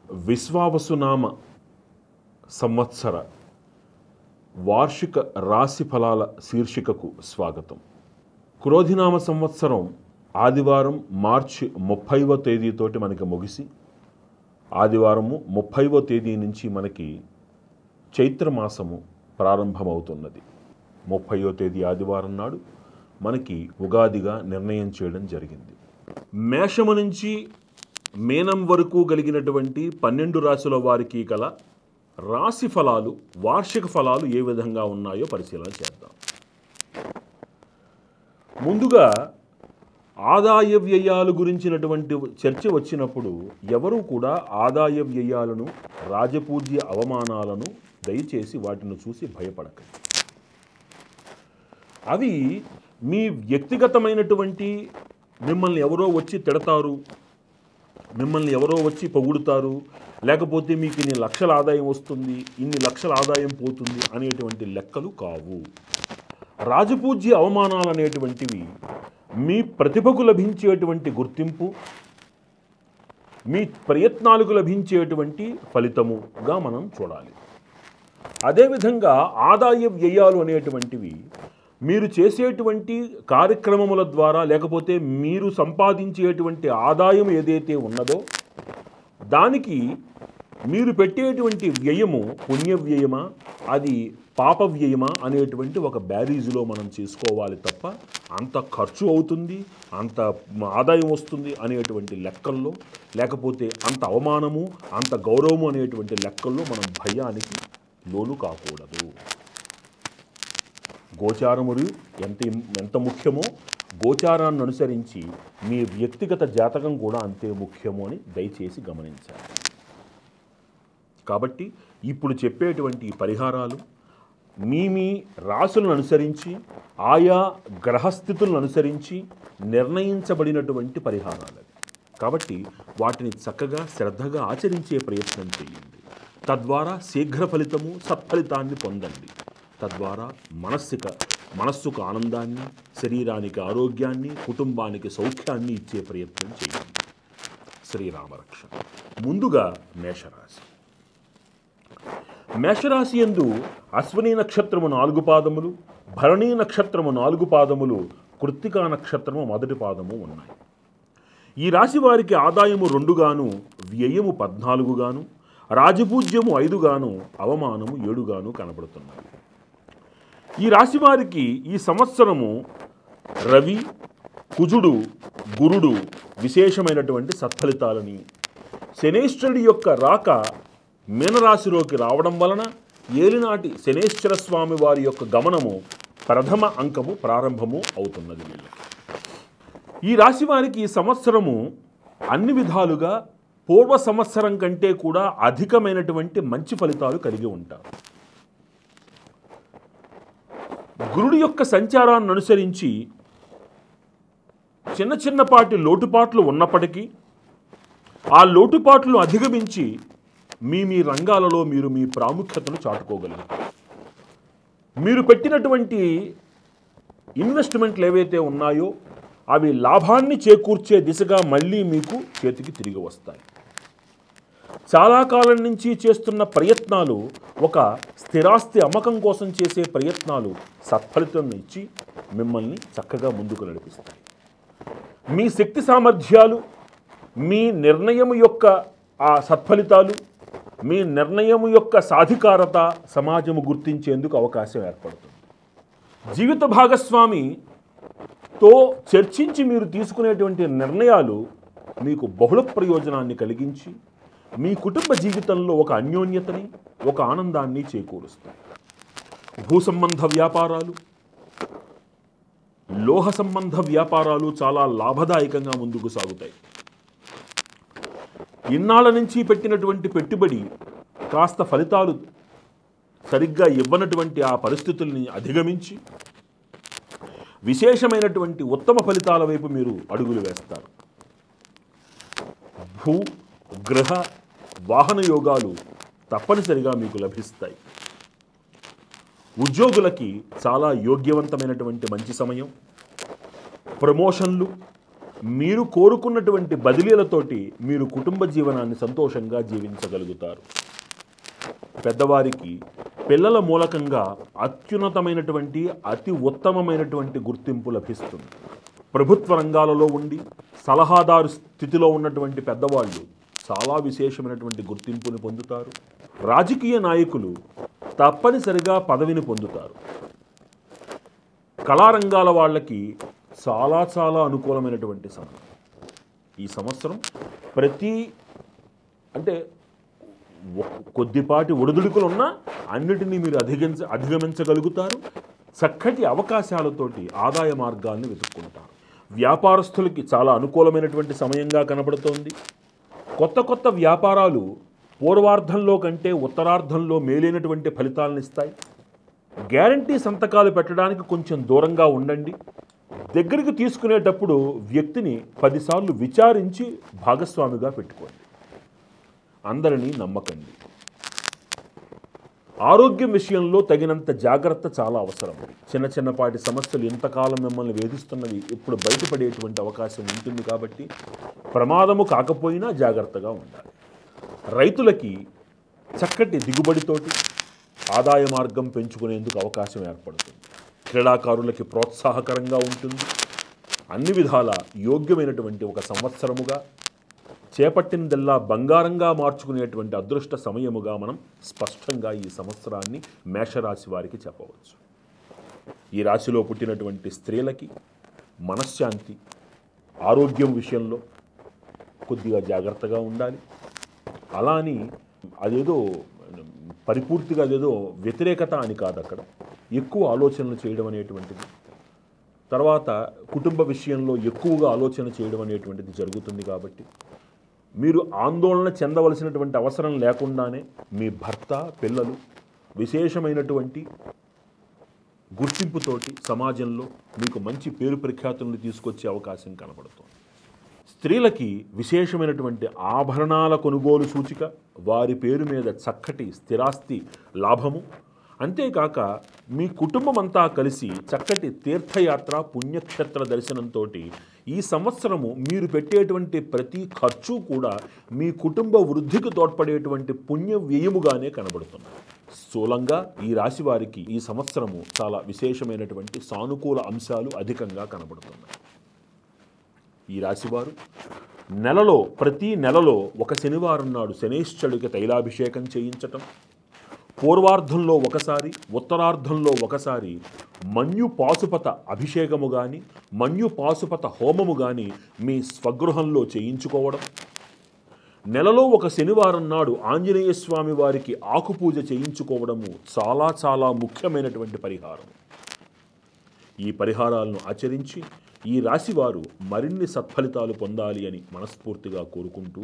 విశ్వావసునామ సంవత్సర వార్షిక రాశి ఫలాల శీర్షికకు స్వాగతం. క్రోధినామ సంవత్సరం ఆదివారం మార్చి 30వ తేదీతోటి మనకి ముగిసి ఆదివారము 30వ తేదీ నుంచి మనకి చైత్రమాసము ప్రారంభమవుతున్నది. 30వ తేదీ ఆదివారం నాడు మనకి ఉగాదిగా నిర్ణయం చేయడం జరిగింది. మేషము నుంచి మీనం వరకు కలిగినటువంటి 12 రాశుల వారికి గల రాశి ఫలాలు, వార్షిక ఫలాలు ఏ విధంగా ఉన్నాయో పరిశీలన చేద్దాం. ముందుగా ఆదాయ వ్యయాలు గురించినటువంటి చర్చ వచ్చినప్పుడు ఎవరూ కూడా ఆదాయ వ్యయాలను, రాజపూజ్య అవమానాలను దయచేసి వాటిని చూసి భయపడకండి. అవి మీ వ్యక్తిగతమైనటువంటి, మిమ్మల్ని ఎవరో వచ్చి తిడతారు, మిమ్మల్ని ఎవరో వచ్చి పొగుడుతారు, లేకపోతే మీకు ఇన్ని లక్షల ఆదాయం వస్తుంది, ఇన్ని లక్షల ఆదాయం పోతుంది అనేటువంటి లెక్కలు కావు. రాజపూజ్య అవమానాలు అనేటువంటివి మీ ప్రతిభకు లభించేటువంటి గుర్తింపు, మీ ప్రయత్నాలకు లభించేటువంటి ఫలితముగా మనం చూడాలి. అదేవిధంగా ఆదాయ వ్యయాలు అనేటువంటివి మీరు చేసేటువంటి కార్యక్రమముల ద్వారా, లేకపోతే మీరు సంపాదించేటువంటి ఆదాయం ఏదైతే ఉన్నదో దానికి మీరు పెట్టేటువంటి వ్యయము పుణ్య వ్యయమా, అది పాప వ్యయమా అనేటువంటి ఒక బ్యారీజులో మనం చేసుకోవాలి తప్ప అంత ఖర్చు అవుతుంది, అంత ఆదాయం వస్తుంది అనేటువంటి లెక్కల్లో, లేకపోతే అంత అవమానము, అంత గౌరవము అనేటువంటి లెక్కల్లో మనం భయానికి లోను కాకూడదు. గోచారములు ఎంత ముఖ్యమో గోచారాన్ని అనుసరించి మీ వ్యక్తిగత జాతకం కూడా అంతే ముఖ్యమో అని దయచేసి గమనించాలి. కాబట్టి ఇప్పుడు చెప్పేటువంటి పరిహారాలు మీ రాశులను అనుసరించి, ఆయా గ్రహస్థితులను అనుసరించి నిర్ణయించబడినటువంటి పరిహారాలు. కాబట్టి వాటిని చక్కగా శ్రద్ధగా ఆచరించే ప్రయత్నం చేయండి. తద్వారా శీఘ్ర ఫలితము, సత్ఫలితాన్ని పొందండి. తద్వారా మనస్సుకు ఆనందాన్ని, శరీరానికి ఆరోగ్యాన్ని, కుటుంబానికి సౌఖ్యాన్ని ఇచ్చే ప్రయత్నం చేయండి. శ్రీరామరక్ష. ముందుగా మేషరాశి. మేషరాశి యందు అశ్విని నక్షత్రము 4 పాదములు, భరణీ నక్షత్రము 4 పాదములు, కృత్తికా నక్షత్రము 1 పాదము ఉన్నాయి. ఈ రాశి వారికి ఆదాయము 2 గాను, వ్యయము 14 గాను, రాజపూజ్యము 5 గాను, అవమానము 7 గాను కనబడుతున్నాయి. ఈ రాశి వారికి ఈ సంవత్సరము రవి, కుజుడు, గురుడు విశేషమైనటువంటి సత్ఫలితాలని, శనేశ్వరుడి యొక్క రాక మీనరాశిలోకి రావడం వలన ఏలినాటి శనేశ్వర స్వామి వారి యొక్క గమనము ప్రథమ అంకము ప్రారంభము అవుతున్నది. వీళ్ళకి ఈ రాశి వారికి ఈ సంవత్సరము అన్ని విధాలుగా పూర్వ సంవత్సరం కంటే కూడా అధికమైనటువంటి మంచి ఫలితాలు కలిగి ఉంటారు. గురుడి యొక్క సంచారాన్ని అనుసరించి చిన్నపాటి లోటుపాట్లు ఉన్నప్పటికీ ఆ లోటుపాట్లు అధిగమించి మీ రంగాలలో మీరు మీ ప్రాముఖ్యతను చాటుకోగలరు. మీరు పెట్టినటువంటి ఇన్వెస్ట్మెంట్లు ఏవైతే ఉన్నాయో అవి లాభాన్ని చేకూర్చే దిశగా మళ్ళీ మీకు చేతికి తిరిగి వస్తాయి. చాలా కాలం నుంచి చేస్తున్న ప్రయత్నాలు, ఒక స్థిరాస్తి అమ్మకం కోసం చేసే ప్రయత్నాలు సత్ఫలితం ఇచ్చి మిమ్మల్ని చక్కగా ముందుకు నడిపిస్తాయి. మీ శక్తి సామర్థ్యాలు, మీ నిర్ణయం యొక్క ఆ సత్ఫలితాలు, మీ నిర్ణయం యొక్క సాధికారత సమాజము గుర్తించేందుకు అవకాశం ఏర్పడుతుంది. జీవిత భాగస్వామితో చర్చించి మీరు తీసుకునేటువంటి నిర్ణయాలు మీకు బహుళ ప్రయోజనాన్ని కలిగించి మీ కుటుంబ జీవితంలో ఒక అన్యోన్యతని, ఒక ఆనందాన్ని చేకూరుస్తాయి. భూ సంబంధ వ్యాపారాలు, లోహ సంబంధ వ్యాపారాలు చాలా లాభదాయకంగా ముందుకు సాగుతాయి. ఇన్నాళ్ళ నుంచి పెట్టినటువంటి పెట్టుబడి కాస్త ఫలితాలు సరిగ్గా ఇవ్వనటువంటి ఆ పరిస్థితుల్ని అధిగమించి విశేషమైనటువంటి ఉత్తమ ఫలితాల వైపు మీరు అడుగులు వేస్తారు. భూ, గృహ, వాహన యోగాలు తప్పనిసరిగా మీకు లభిస్తాయి. ఉద్యోగులకి చాలా యోగ్యవంతమైనటువంటి మంచి సమయం. ప్రమోషన్లు, మీరు కోరుకున్నటువంటి బదిలీలతోటి మీరు కుటుంబ జీవనాన్ని సంతోషంగా జీవించగలుగుతారు. పెద్దవారికి పిల్లల మూలకంగా అత్యున్నతమైనటువంటి అతి ఉత్తమమైనటువంటి గుర్తింపు లభిస్తుంది. ప్రభుత్వ రంగాలలో ఉండి సలహాదారు స్థితిలో ఉన్నటువంటి పెద్దవాళ్ళు చాలా విశేషమైనటువంటి గుర్తింపుని పొందుతారు. రాజకీయ నాయకులు తప్పనిసరిగా పదవిని పొందుతారు. కళారంగాల వాళ్ళకి చాలా చాలా అనుకూలమైనటువంటి సమయం. ఈ సంవత్సరం అంటే కొద్దిపాటి ఒడిదుడుకులున్నా అన్నిటినీ మీరు అధిగమించగలుగుతారు. చక్కటి అవకాశాలతోటి ఆదాయ మార్గాల్ని వెతుక్కుంటారు. వ్యాపారస్తులకి చాలా అనుకూలమైనటువంటి సమయంగా కనబడుతోంది. కొత్త కొత్త వ్యాపారాలు పూర్వార్ధంలో కంటే ఉత్తరార్ధంలో మేలైనటువంటి ఫలితాలను ఇస్తాయి. గ్యారంటీ సంతకాలు పెట్టడానికి కొంచెం దూరంగా ఉండండి. దగ్గరికి తీసుకునేటప్పుడు వ్యక్తిని 10 సార్లు విచారించి భాగస్వామిగా పెట్టుకోండి. అందరినీ నమ్మకండి. ఆరోగ్యం విషయంలో తగినంత జాగ్రత్త చాలా అవసరం. చిన్నపాటి సమస్యలు ఇంతకాలం మిమ్మల్ని వేధిస్తున్నవి ఇప్పుడు బయటపడేటువంటి అవకాశం ఉంటుంది. కాబట్టి ప్రమాదము కాకపోయినా జాగ్రత్తగా ఉండాలి. రైతులకి చక్కటి దిగుబడితోటి ఆదాయ మార్గం పెంచుకునేందుకు అవకాశం ఏర్పడుతుంది. క్రీడాకారులకి ప్రోత్సాహకరంగా ఉంటుంది. అన్ని విధాల యోగ్యమైనటువంటి ఒక సంవత్సరముగా, చేపట్టినదల్లా బంగారంగా మార్చుకునేటువంటి అదృష్ట సమయముగా మనం స్పష్టంగా ఈ సంవత్సరాన్ని మేషరాశి వారికి చెప్పవచ్చు. ఈ రాశిలో పుట్టినటువంటి స్త్రీలకి మనశ్శాంతి, ఆరోగ్యం విషయంలో కొద్దిగా జాగ్రత్తగా ఉండాలి. అలా అని అదేదో పరిపూర్తిగా అదేదో వ్యతిరేకత అని కాదు. అక్కడ ఎక్కువ ఆలోచనలు చేయడం అనేటువంటిది, తర్వాత కుటుంబ విషయంలో ఎక్కువగా ఆలోచన చేయడం అనేటువంటిది జరుగుతుంది. కాబట్టి మీరు ఆందోళన చెందవలసినటువంటి అవసరం లేకుండానే మీ భర్త, పిల్లలు విశేషమైనటువంటి గుర్తింపుతోటి సమాజంలో మీకు మంచి పేరు ప్రఖ్యాతులను తీసుకొచ్చే అవకాశం కనబడుతుంది. స్త్రీలకి విశేషమైనటువంటి ఆభరణాల కొనుగోలు సూచిక, వారి పేరు మీద చక్కటి స్థిరాస్తి లాభము, అంతేకాక మీ కుటుంబం అంతా కలిసి చక్కటి తీర్థయాత్ర, పుణ్యక్షేత్ర దర్శనంతో ఈ సంవత్సరము మీరు పెట్టేటువంటి ప్రతి ఖర్చు కూడా మీ కుటుంబ వృద్ధికి తోడ్పడేటువంటి పుణ్య వ్యయముగానే కనబడుతుంది. స్థూలంగా ఈ రాశి వారికి ఈ సంవత్సరము చాలా విశేషమైనటువంటి సానుకూల అంశాలు అధికంగా కనబడుతున్నాయి. ఈ రాశివారు ప్రతి నెలలో ఒక శనివారం నాడు శనేశ్వరుడికి తైలాభిషేకం చేయించటం, పూర్వార్ధంలో ఒకసారి, ఉత్తరార్ధంలో ఒకసారి మన్యు పాశుపత అభిషేకము కానీ, మన్యు పాశుపత హోమము కానీ మీ స్వగృహంలో చేయించుకోవడం, నెలలో ఒక శనివారం నాడు ఆంజనేయ స్వామి వారికి ఆకుపూజ చేయించుకోవడము చాలా చాలా ముఖ్యమైనటువంటి పరిహారం. ఈ పరిహారాలను ఆచరించి ఈ రాశివారు మరిన్ని సత్ఫలితాలు పొందాలి అని మనస్ఫూర్తిగా కోరుకుంటూ,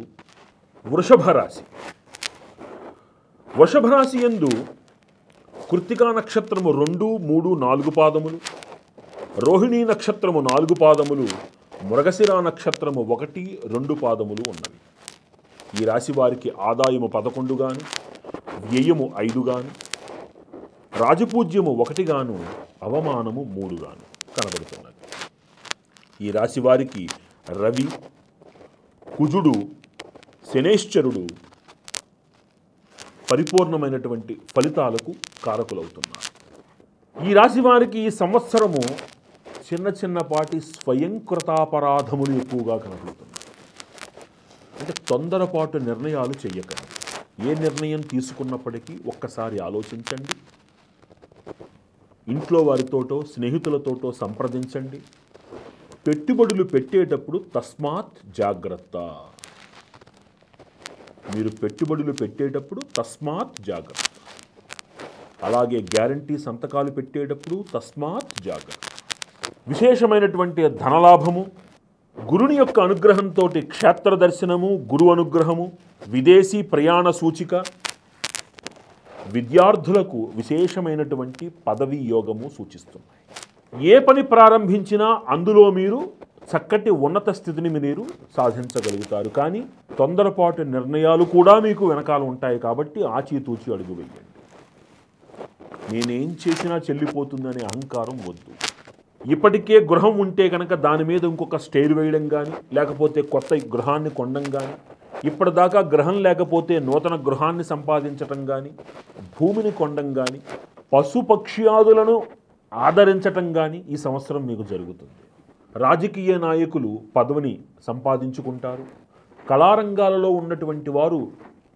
వృషభ రాశి యందు కృత్తికా నక్షత్రము 2, 3, 4 పాదములు, రోహిణీ నక్షత్రము 4 పాదములు, మృగశిర నక్షత్రము 1, 2 పాదములు ఉన్నవి. ఈ రాశి వారికి ఆదాయము 11 గాను, వ్యయము 5 గాను, రాజపూజ్యము 1 గాను, అవమానము 3 గాను కనబడుతున్నది. ఈ రాశి వారికి రవి, కుజుడు, శనేశ్వరుడు పరిపూర్ణమైనటువంటి ఫలితాలకు కారకులవుతున్నారు. ఈ రాశి వారికి ఈ సంవత్సరము చిన్నపాటి స్వయంకృతాపరాధములు ఎక్కువగా కనబడుతున్నాయి. అంటే తొందరపాటు నిర్ణయాలు చెయ్యకండి. ఏ నిర్ణయం తీసుకున్నప్పటికీ ఒక్కసారి ఆలోచించండి. ఇంట్లో వారితోటో స్నేహితులతోటో సంప్రదించండి. పెట్టుబడులు పెట్టేటప్పుడు తస్మాత్ జాగ్రత్త. మీరు పెట్టుబడులు పెట్టేటప్పుడు తస్మాత్ జాగ్రత్త. అలాగే గ్యారంటీ సంతకాలు పెట్టేటప్పుడు తస్మాత్ జాగ్రత్త. విశేషమైనటువంటి ధనలాభము, గురుని యొక్క అనుగ్రహంతో క్షేత్ర దర్శనము, గురు అనుగ్రహము, విదేశీ ప్రయాణ సూచిక, విద్యార్థులకు విశేషమైనటువంటి పదవీ యోగము సూచిస్తున్నాయి. ఏ పని ప్రారంభించినా అందులో మీరు చక్కటి ఉన్నత స్థితిని మీరు సాధించగలుగుతారు. కానీ తొందరపాటు నిర్ణయాలు కూడా మీకు వెనకాల ఉంటాయి. కాబట్టి ఆచితూచి అడుగు వేయండి. నేనేం చేసినా చెల్లిపోతుందనే అహంకారం వద్దు. ఇప్పటికే గృహం ఉంటే కనుక దాని మీద ఇంకొక స్టైర్ వేయడం కానీ, లేకపోతే కొత్త గృహాన్ని కొనడం కానీ, ఇప్పటిదాకా గృహం లేకపోతే నూతన గృహాన్ని సంపాదించటం కానీ, భూమిని కొనడం కానీ, పశుపక్ష్యాదులను ఆదరించటం కానీ ఈ సంవత్సరం మీకు జరుగుతుంది. రాజకీయ నాయకులు పదవిని సంపాదించుకుంటారు. కళారంగాలలో ఉన్నటువంటి వారు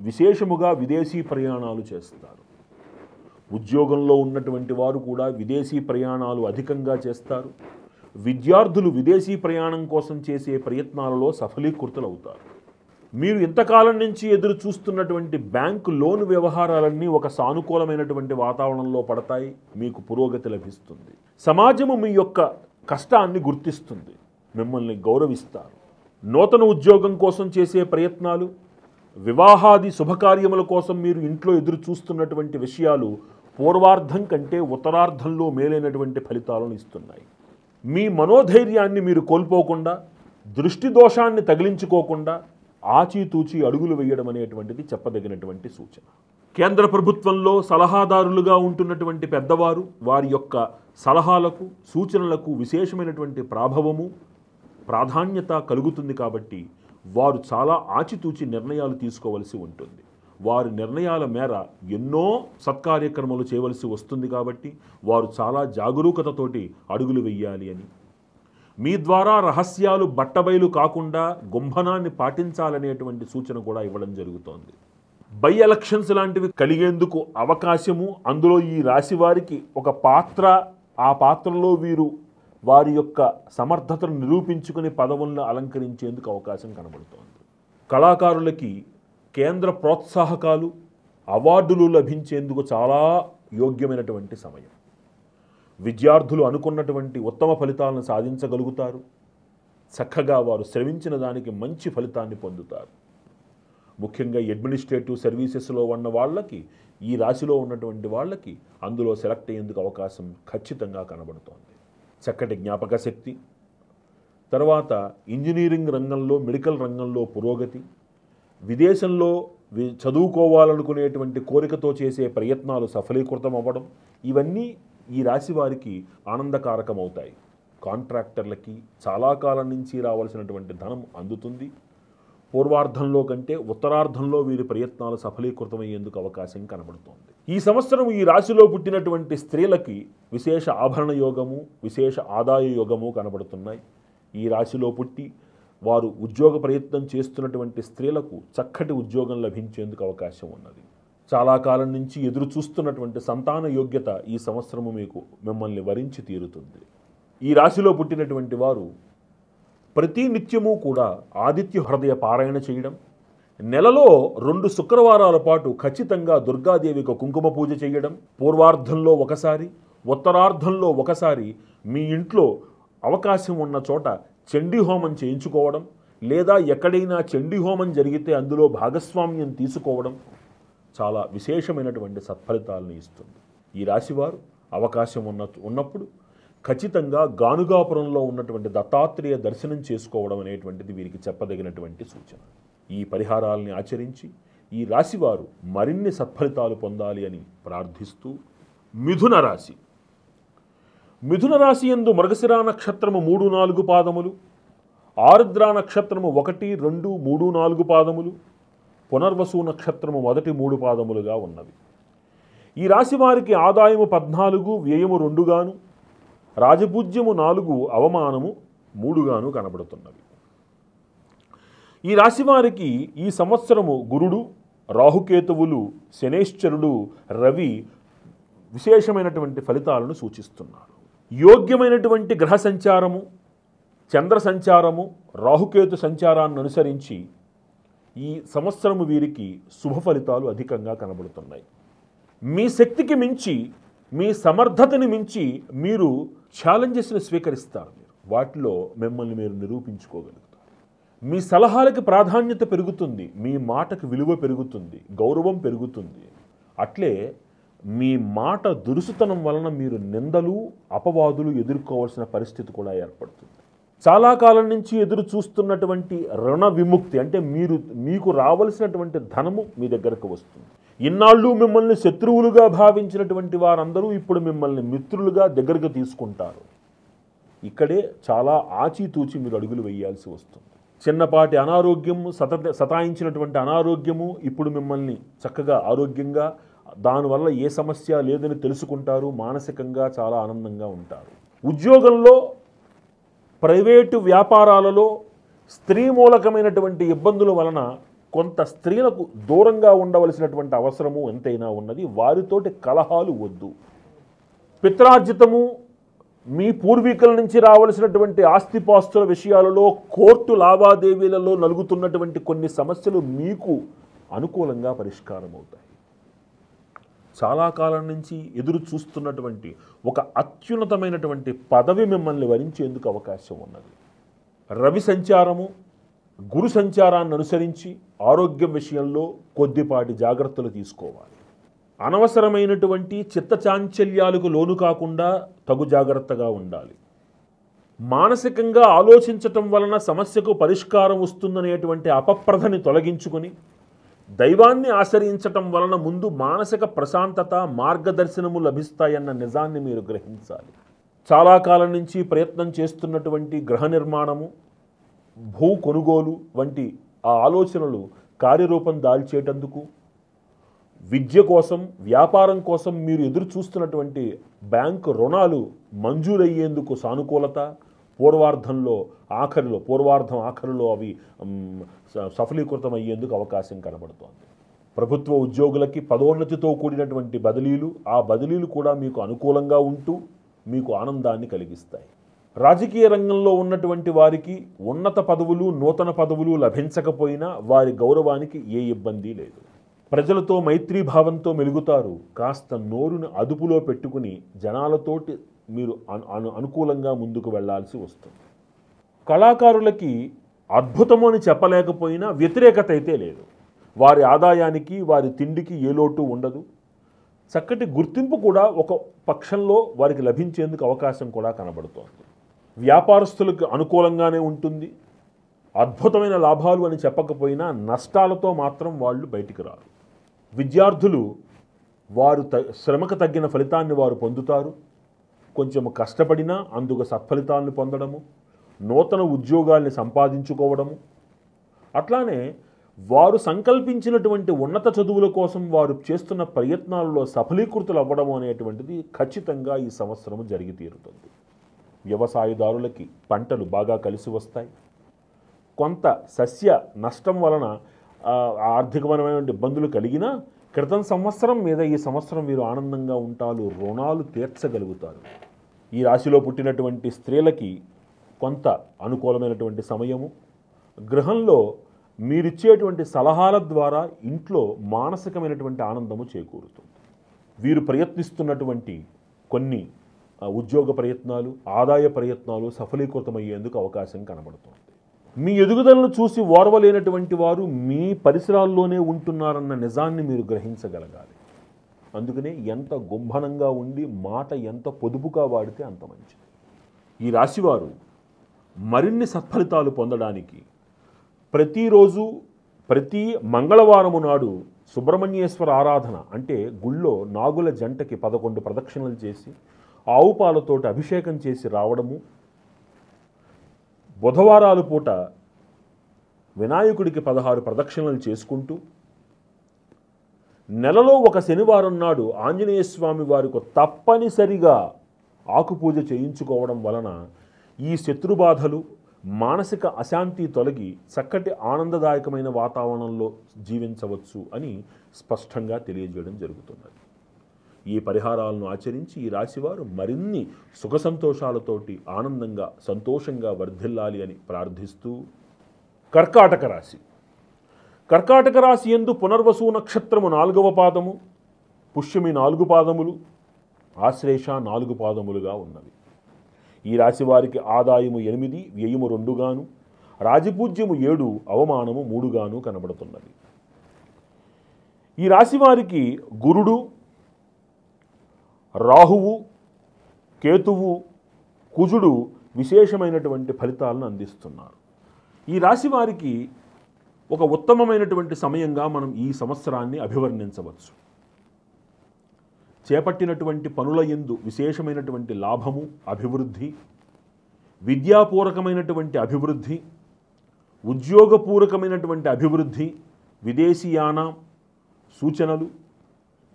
విశేషముగా విదేశీ ప్రయాణాలు చేస్తారు. ఉద్యోగంలో ఉన్నటువంటి వారు కూడా విదేశీ ప్రయాణాలు అధికంగా చేస్తారు. విద్యార్థులు విదేశీ ప్రయాణం కోసం చేసే ప్రయత్నాలలో సఫలీకృతులవుతారు. మీరు ఇంతకాలం నుంచి ఎదురు చూస్తున్నటువంటి బ్యాంకు లోన్ వ్యవహారాలన్నీ ఒక సానుకూలమైనటువంటి వాతావరణంలో పడతాయి. మీకు పురోగతి లభిస్తుంది. సమాజము మీ యొక్క కష్టాన్ని గుర్తిస్తుంది, మిమ్మల్ని గౌరవిస్తారు. నూతన ఉద్యోగం కోసం చేసే ప్రయత్నాలు, వివాహాది శుభకార్యముల కోసం మీరు ఇంట్లో ఎదురు చూస్తున్నటువంటి విషయాలు పూర్వార్ధం కంటే ఉత్తరార్ధంలో మేలైనటువంటి ఫలితాలను ఇస్తున్నాయి. మీ మనోధైర్యాన్ని మీరు కోల్పోకుండా, దృష్టి దోషాన్ని తగిలించుకోకుండా ఆచితూచి అడుగులు వేయడం అనేటువంటిది చెప్పదగినటువంటి సూచన. కేంద్ర ప్రభుత్వంలో సలహాదారులుగా ఉంటున్నటువంటి పెద్దవారు, వారి యొక్క సలహాలకు సూచనలకు విశేషమైనటువంటి ప్రాభవము ప్రాధాన్యత కలుగుతుంది. కాబట్టి వారు చాలా ఆచితూచి నిర్ణయాలు తీసుకోవలసి ఉంటుంది. వారి నిర్ణయాల మేర ఎన్నో సత్కార్యక్రమాలు చేయవలసి వస్తుంది. కాబట్టి వారు చాలా జాగరూకతతోటి అడుగులు వెయ్యాలి అని, మీ ద్వారా రహస్యాలు బట్టబయలు కాకుండా గుంభనాన్ని పాటించాలనేటువంటి సూచన కూడా ఇవ్వడం జరుగుతోంది. బై ఎలక్షన్స్ లాంటివి కలిగేందుకు అవకాశము, అందులో ఈ రాశి వారికి ఒక పాత్ర, ఆ పాత్రలో వీరు వారి యొక్క సమర్థతను నిరూపించుకుని పదవులను అలంకరించేందుకు అవకాశం కనబడుతోంది. కళాకారులకి కేంద్ర ప్రోత్సాహకాలు, అవార్డులు లభించేందుకు చాలా యోగ్యమైనటువంటి సమయం. విద్యార్థులు అనుకున్నటువంటి ఉత్తమ ఫలితాలను సాధించగలుగుతారు. చక్కగా వారు శ్రమించిన దానికి మంచి ఫలితాన్ని పొందుతారు. ముఖ్యంగా అడ్మినిస్ట్రేటివ్ సర్వీసెస్లో ఉన్న వాళ్ళకి, ఈ రాశిలో ఉన్నటువంటి వాళ్ళకి అందులో సెలెక్ట్ అయ్యేందుకు అవకాశం ఖచ్చితంగా కనబడుతోంది. చక్కటి జ్ఞాపక శక్తి, తర్వాత ఇంజనీరింగ్ రంగంలో, మెడికల్ రంగంలో పురోగతి, విదేశంలో చదువుకోవాలనుకునేటువంటి కోరికతో చేసే ప్రయత్నాలు సఫలీకృతం అవ్వడం, ఇవన్నీ ఈ రాశి వారికి ఆనందకారకమవుతాయి. కాంట్రాక్టర్లకి చాలా కాలం నుంచి రావాల్సినటువంటి ధనం అందుతుంది. పూర్వార్ధంలో కంటే ఉత్తరార్ధంలో వీరి ప్రయత్నాలు సఫలీకృతమయ్యేందుకు అవకాశం కనబడుతోంది. ఈ సంవత్సరం ఈ రాశిలో పుట్టినటువంటి స్త్రీలకి విశేష ఆభరణ యోగము, విశేష ఆదాయ యోగము కనబడుతున్నాయి. ఈ రాశిలో పుట్టి వారు ఉద్యోగ ప్రయత్నం చేస్తున్నటువంటి స్త్రీలకు చక్కటి ఉద్యోగం లభించేందుకు అవకాశం ఉన్నది. చాలా కాలం నుంచి ఎదురు చూస్తున్నటువంటి సంతాన యోగ్యత ఈ సంవత్సరము మిమ్మల్ని వరించి తీరుతుంది. ఈ రాశిలో పుట్టినటువంటి వారు ప్రతి నిత్యము కూడా ఆదిత్య హృదయ పారాయణ చేయడం, నెలలో 2 శుక్రవారాల పాటు ఖచ్చితంగా దుర్గాదేవికి కుంకుమ పూజ చేయడం, పూర్వార్ధంలో ఒకసారి, ఉత్తరార్ధంలో ఒకసారి మీ ఇంట్లో అవకాశం ఉన్న చోట చండీ హోమం చేయించుకోవడం, లేదా ఎక్కడైనా చండీ హోమం జరిగితే అందులో భాగస్వామ్యం తీసుకోవడం చాలా విశేషమైనటువంటి సత్ఫలితాలను ఇస్తుంది. ఈ రాశివారు అవకాశం ఉన్నప్పుడు ఖచ్చితంగా గానుగాపురంలో ఉన్నటువంటి దత్తాత్రేయ దర్శనం చేసుకోవడం అనేటువంటిది వీరికి చెప్పదగినటువంటి సూచన. ఈ పరిహారాలని ఆచరించి ఈ రాశివారు మరిన్ని సత్ఫలితాలు పొందాలి అని ప్రార్థిస్తూ, మిథున రాశి. మిథున రాశి యందు మృగశిర నక్షత్రము 3-4 పాదములు, ఆరుద్ర నక్షత్రము 1, 2, 3, 4 పాదములు, పునర్వసు నక్షత్రము మొదటి 3 పాదములుగా ఉన్నవి. ఈ రాశి వారికి ఆదాయము 14, వ్యయము 2 గాను, రాజపూజ్యము 4, అవమానము 3 గాను కనబడుతున్నవి. ఈ రాశి వారికి ఈ సంవత్సరము గురుడు, రాహుకేతువులు, శనేశ్వరుడు, రవి విశేషమైనటువంటి ఫలితాలను సూచిస్తున్నారు. యోగ్యమైనటువంటి గ్రహ సంచారము, చంద్ర సంచారము, రాహుకేతు సంచారాన్ని అనుసరించి ఈ సంవత్సరము వీరికి శుభ ఫలితాలు అధికంగా కనబడుతున్నాయి. మీ శక్తికి మించి, మీ సమర్థతని మించి మీరు ఛాలెంజెస్ని స్వీకరిస్తారు. వాటిలో మిమ్మల్ని మీరు నిరూపించుకోగలుగుతారు. మీ సలహాలకి ప్రాధాన్యత పెరుగుతుంది, మీ మాటకు విలువ పెరుగుతుంది, గౌరవం పెరుగుతుంది. అట్లే మీ మాట దురుసుతనం వలన మీరు నిందలు, అపవాదులు ఎదుర్కోవాల్సిన పరిస్థితి కూడా ఏర్పడుతుంది. చాలా కాలం నుంచి ఎదురు చూస్తున్నటువంటి రుణ విముక్తి, అంటే మీకు రావలసినటువంటి ధనము మీ దగ్గరకు వస్తుంది. ఇన్నాళ్ళు మిమ్మల్ని శత్రువులుగా భావించినటువంటి వారందరూ ఇప్పుడు మిమ్మల్ని మిత్రులుగా దగ్గరకు తీసుకుంటారు. ఇక్కడే చాలా ఆచితూచి మీరు అడుగులు వేయాల్సి వస్తుంది. చిన్నపాటి అనారోగ్యము, సతాయించినటువంటి అనారోగ్యము ఇప్పుడు మిమ్మల్ని చక్కగా ఆరోగ్యంగా, దానివల్ల ఏ సమస్య లేదని తెలుసుకుంటారు. మానసికంగా చాలా ఆనందంగా ఉంటారు. ఉద్యోగంలో, ప్రైవేటు వ్యాపారాలలో స్త్రీ మూలకమైనటువంటి ఇబ్బందుల వలన కొంత స్త్రీలకు దూరంగా ఉండవలసినటువంటి అవసరము ఎంతైనా ఉన్నది. వారితోటి కలహాలు వద్దు. పిత్రార్జితము, మీ పూర్వీకుల నుంచి రావలసినటువంటి ఆస్తిపాస్తుల విషయాలలో, కోర్టు లావాదేవీలలో నలుగుతున్నటువంటి కొన్ని సమస్యలు మీకు అనుకూలంగా పరిష్కారం అవుతాయి. చాలా కాలం నుంచి ఎదురు చూస్తున్నటువంటి ఒక అత్యున్నతమైనటువంటి పదవి మిమ్మల్ని వరించేందుకు అవకాశం ఉన్నది. రవి సంచారము, గురు సంచారాన్ని అనుసరించి ఆరోగ్యం విషయంలో కొద్దిపాటి జాగ్రత్తలు తీసుకోవాలి. అనవసరమైనటువంటి చిత్తచాంచల్యాలకు లోను కాకుండా తగు జాగ్రత్తగా ఉండాలి. మానసికంగా ఆలోచించటం వలన సమస్యకు పరిష్కారం వస్తుందనేటువంటి అపప్రధని తొలగించుకొని దైవాన్ని ఆశ్రయించటం వలన ముందు మానసిక ప్రశాంతత, మార్గదర్శనము లభిస్తాయన్న నిజాన్ని మీరు గ్రహించాలి. చాలా కాలం నుంచి ప్రయత్నం చేస్తున్నటువంటి గృహ నిర్మాణము, భూ కొనుగోలు వంటి ఆ ఆలోచనలు కార్యరూపం దాల్చేటందుకు, విద్య కోసం, వ్యాపారం కోసం మీరు ఎదురు చూస్తున్నటువంటి బ్యాంకు రుణాలు మంజూరయ్యేందుకు సానుకూలత, పూర్వార్ధం ఆఖరిలో అవి సఫలీకృతం అయ్యేందుకు అవకాశం కనబడుతోంది. ప్రభుత్వ ఉద్యోగులకి పదోన్నతితో కూడినటువంటి బదిలీలు, ఆ బదిలీలు కూడా మీకు అనుకూలంగా ఉంటూ మీకు ఆనందాన్ని కలిగిస్తాయి. రాజకీయ రంగంలో ఉన్నటువంటి వారికి ఉన్నత పదవులు, నూతన పదవులు లభించకపోయినా వారి గౌరవానికి ఏ ఇబ్బంది లేదు. ప్రజలతో మైత్రీభావంతో మెలుగుతారు. కాస్త నోరును అదుపులో పెట్టుకుని జనాలతోటి మీరు అనుకూలంగా ముందుకు వెళ్లాల్సి వస్తుంది. కళాకారులకి అద్భుతము అని చెప్పలేకపోయినా వ్యతిరేకత అయితే లేదు. వారి ఆదాయానికి, వారి తిండికి ఏ లోటు ఉండదు. చక్కటి గుర్తింపు కూడా ఒక పక్షంలో వారికి లభించేందుకు అవకాశం కూడా కనబడుతోంది. వ్యాపారస్తులకు అనుకూలంగానే ఉంటుంది. అద్భుతమైన లాభాలు అని చెప్పకపోయినా నష్టాలతో మాత్రం వాళ్ళు బయటికి రారు. విద్యార్థులు వారు శ్రమకు తగ్గిన ఫలితాన్ని వారు పొందుతారు. కొంచెం కష్టపడినా అందుకు సత్ఫలితాలను పొందడము, నూతన ఉద్యోగాల్ని సంపాదించుకోవడము, అట్లానే వారు సంకల్పించినటువంటి ఉన్నత చదువుల కోసం వారు చేస్తున్న ప్రయత్నాలలో సఫలీకృతులు అవ్వడం అనేటువంటిది ఖచ్చితంగా ఈ సంవత్సరం జరిగి తీరుతుంది. వ్యవసాయదారులకి పంటలు బాగా కలిసి వస్తాయి. కొంత సస్య నష్టం వలన ఆర్థికపరమైన ఇబ్బందులు కలిగినా క్రితం సంవత్సరం మీద ఈ సంవత్సరం వీరు ఆనందంగా ఉంటారు. రుణాలు తీర్చగలుగుతారు. ఈ రాశిలో పుట్టినటువంటి స్త్రీలకి కొంత అనుకూలమైనటువంటి సమయము. గృహంలో మీరిచ్చేటువంటి సలహాల ద్వారా ఇంట్లో మానసికమైనటువంటి ఆనందము చేకూరుతుంది. వీరు ప్రయత్నిస్తున్నటువంటి కొన్ని ఉద్యోగ ప్రయత్నాలు, ఆదాయ ప్రయత్నాలు సఫలీకృతమయ్యేందుకు అవకాశం కనబడుతుంది. మీ ఎదుగుదలను చూసి ఓర్వలేనటువంటి వారు మీ పరిసరాల్లోనే ఉంటున్నారన్న నిజాన్ని మీరు గ్రహించగలగాలి. అందుకనే ఎంత గుంభనంగా ఉండి మాట ఎంత పొదుపుగా వాడితే అంత మంచిది. ఈ రాశివారు మరిన్ని సత్ఫలితాలు పొందడానికి ప్రతిరోజు, ప్రతి మంగళవారము నాడు సుబ్రహ్మణ్యేశ్వర ఆరాధన అంటే గుళ్ళో నాగుల జంటకి 11 ప్రదక్షిణలు చేసి ఆవు పాలతోటి అభిషేకం చేసి రావడము, బుధవారాల పూట వినాయకుడికి 16 ప్రదక్షిణలు చేసుకుంటూ, నెలలో ఒక శనివారం నాడు ఆంజనేయ స్వామి వారికి తప్పనిసరిగా ఆకుపూజ చేయించుకోవడం వలన ఈ శత్రుబాధలు, మానసిక అశాంతి తొలగి చక్కటి ఆనందదాయకమైన వాతావరణంలో జీవించవచ్చు అని స్పష్టంగా తెలియజేయడం జరుగుతున్నది. ఈ పరిహారాలను ఆచరించి ఈ రాశివారు మరిన్ని సుఖ సంతోషాలతోటి ఆనందంగా, సంతోషంగా వర్ధిల్లాలి అని ప్రార్థిస్తూ, కర్కాటక రాశి. కర్కాటక రాశి యందు పునర్వసు నక్షత్రము 4వ పాదము, పుష్యమి 4 పాదములు, ఆశ్లేష 4 పాదములుగా ఉన్నవి. ఈ రాశి వారికి ఆదాయము 8, వ్యయము 2 గాను, రాజపూజ్యము 7, అవమానము 3 గాను కనబడుతున్నది. ఈ రాశి వారికి గురుడు, రాహువు, కేతువు, కుజుడు విశేషమైనటువంటి ఫలితాలను అందిస్తున్నారు. ఈ రాశి వారికి ఒక ఉత్తమమైనటువంటి సమయంగా మనం ఈ సంవత్సరాన్ని అభివర్ణించవచ్చు. చేపట్టినటువంటి పనుల యందు విశేషమైనటువంటి లాభము, అభివృద్ధి, విద్యాపూరకమైనటువంటి అభివృద్ధి, ఉద్యోగపూరకమైనటువంటి అభివృద్ధి, విదేశీయాన సూచనలు,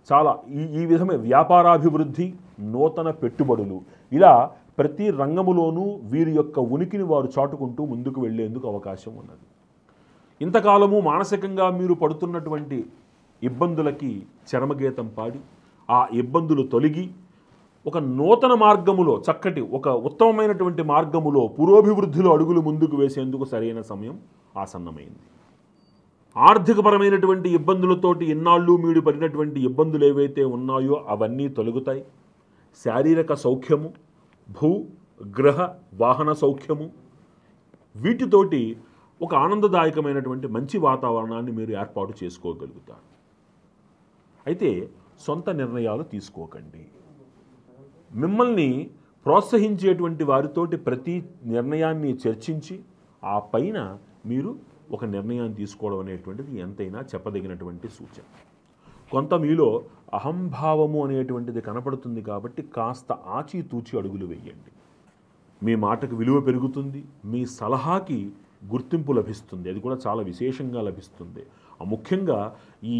చాలా ఈ విధమైన వ్యాపారాభివృద్ధి, నూతన పెట్టుబడులు, ఇలా ప్రతి రంగములోనూ వీరి యొక్క ఉనికిని వారు చాటుకుంటూ ముందుకు వెళ్లేందుకు అవకాశం ఉన్నది. ఇంతకాలము మానసికంగా మీరు పడుతున్నటువంటి ఇబ్బందులకి చరమగీతం పాడి ఆ ఇబ్బందులు తొలగి ఒక నూతన మార్గములో, చక్కటి ఒక ఉత్తమమైనటువంటి మార్గములో పురోభివృద్ధిలో అడుగులు ముందుకు వేసేందుకు సరైన సమయం ఆసన్నమైంది. ఆర్థికపరమైనటువంటి ఇబ్బందులతోటి ఇన్నాళ్ళు మీరు పడినటువంటి ఇబ్బందులు ఏవైతే ఉన్నాయో అవన్నీ తొలగుతాయి. శారీరక సౌఖ్యము, భూ గ్రహ వాహన సౌఖ్యము, వీటితోటి ఒక ఆనందదాయకమైనటువంటి మంచి వాతావరణాన్ని మీరు ఏర్పాటు చేసుకోగలుగుతారు. అయితే సొంత నిర్ణయాలు తీసుకోకండి. మిమ్మల్ని ప్రోత్సహించేటువంటి వారితోటి ప్రతి నిర్ణయాన్ని చర్చించి ఆ పైన మీరు ఒక నిర్ణయాన్ని తీసుకోవడం అనేటువంటిది ఎంతైనా చెప్పదగినటువంటి సూచన. కొంత మీలో అహంభావము అనేటువంటిది కనపడుతుంది కాబట్టి కాస్త ఆచితూచి అడుగులు వేయండి. మీ మాటకు విలువ పెరుగుతుంది, మీ సలహాకి గుర్తింపు లభిస్తుంది, అది కూడా చాలా విశేషంగా లభిస్తుంది. ముఖ్యంగా ఈ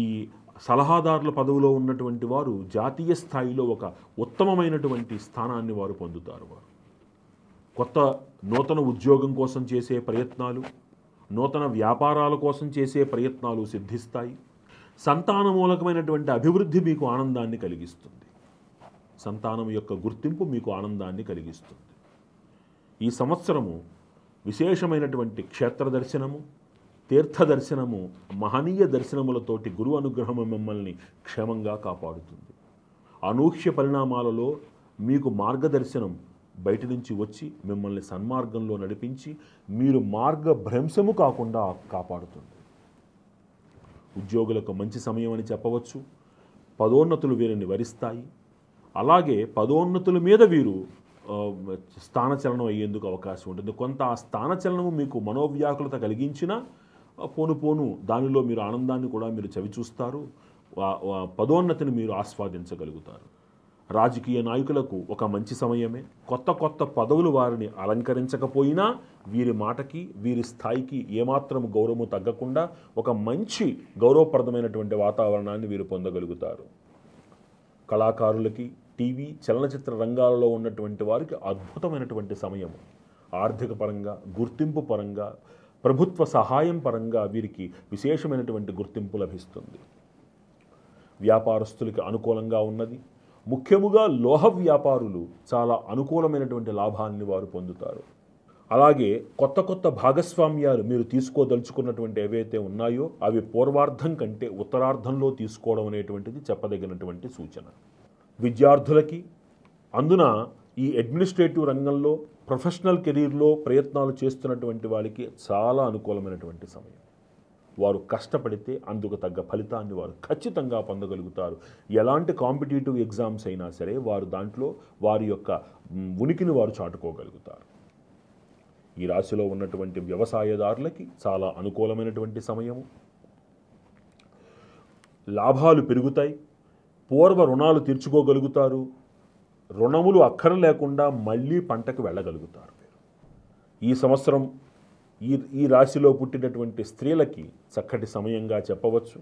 సలహాదారుల పదవిలో ఉన్నటువంటి వారు జాతీయ స్థాయిలో ఒక ఉత్తమమైనటువంటి స్థానాన్ని వారు పొందుతారు. వారు కొత్త నూతన ఉద్యోగం కోసం చేసే ప్రయత్నాలు, నూతన వ్యాపారాల కోసం చేసే ప్రయత్నాలు సిద్ధిస్తాయి. సంతానమూలకమైనటువంటి అభివృద్ధి మీకు ఆనందాన్ని కలిగిస్తుంది. సంతానం యొక్క గుర్తింపు మీకు ఆనందాన్ని కలిగిస్తుంది. ఈ సంవత్సరము విశేషమైనటువంటి క్షేత్ర దర్శనము, తీర్థ దర్శనము, మహనీయ దర్శనములతోటి గురు అనుగ్రహము మిమ్మల్ని క్షేమంగా కాపాడుతుంది. అనూహ్య పరిణామాలలో మీకు మార్గదర్శనం బయట నుంచి వచ్చి మిమ్మల్ని సన్మార్గంలో నడిపించి మీరు మార్గభ్రంశము కాకుండా కాపాడుతుంది. ఉద్యోగులకు మంచి సమయం అని చెప్పవచ్చు. పదోన్నతులు వీరిని వరిస్తాయి. అలాగే పదోన్నతుల మీద వీరు స్థానచలనం అయ్యేందుకు అవకాశం ఉంటుంది. కొంత ఆ స్థానచలనము మీకు మనోవ్యాకులత కలిగించినా పోను దానిలో మీరు ఆనందాన్ని కూడా మీరు చవిచూస్తారు. పదోన్నతిని మీరు ఆస్వాదించగలుగుతారు. రాజకీయ నాయకులకు ఒక మంచి సమయమే. కొత్త పదవులు వారిని అలంకరించకపోయినా వీరి మాటకి, వీరి స్థాయికి ఏమాత్రం గౌరవము తగ్గకుండా ఒక మంచి గౌరవప్రదమైనటువంటి వాతావరణాన్ని వీరు పొందగలుగుతారు. కళాకారులకి, టీవీ చలనచిత్ర రంగాలలో ఉన్నటువంటి వారికి అద్భుతమైనటువంటి సమయము. ఆర్థిక పరంగా, గుర్తింపు పరంగా, ప్రభుత్వ సహాయం పరంగా వీరికి విశేషమైనటువంటి గుర్తింపు లభిస్తుంది. వ్యాపారస్తులకి అనుకూలంగా ఉన్నది. ముఖ్యముగా లోహ వ్యాపారులు చాలా అనుకూలమైనటువంటి లాభాన్ని వారు పొందుతారు. అలాగే కొత్త భాగస్వామ్యాలు మీరు తీసుకోదలుచుకున్నటువంటి ఏవైతే ఉన్నాయో అవి పూర్వార్ధం కంటే ఉత్తరార్ధంలో తీసుకోవడం అనేటువంటిది చెప్పదగినటువంటి సూచన. విద్యార్థులకి, అందున ఈ అడ్మినిస్ట్రేటివ్ రంగంలో ప్రొఫెషనల్ కెరీర్లో ప్రయత్నాలు చేస్తున్నటువంటి వాళ్ళకి చాలా అనుకూలమైనటువంటి సమయం. వారు కష్టపడితే అందుకు తగ్గ ఫలితాన్ని వారు ఖచ్చితంగా పొందగలుగుతారు. ఎలాంటి కాంపిటేటివ్ ఎగ్జామ్స్ అయినా సరే వారు దాంట్లో వారి యొక్క ఉనికిని వారు చాటుకోగలుగుతారు. ఈ రాశిలో ఉన్నటువంటి వ్యవసాయదారులకి చాలా అనుకూలమైనటువంటి సమయము. లాభాలు పెరుగుతాయి. పూర్వ రుణాలు తీర్చుకోగలుగుతారు. రుణములు అక్కర లేకుండా మళ్ళీ పంటకు వెళ్ళగలుగుతారు. ఈ సంవత్సరం ఈ రాశిలో పుట్టినటువంటి స్త్రీలకి చక్కటి సమయంగా చెప్పవచ్చు.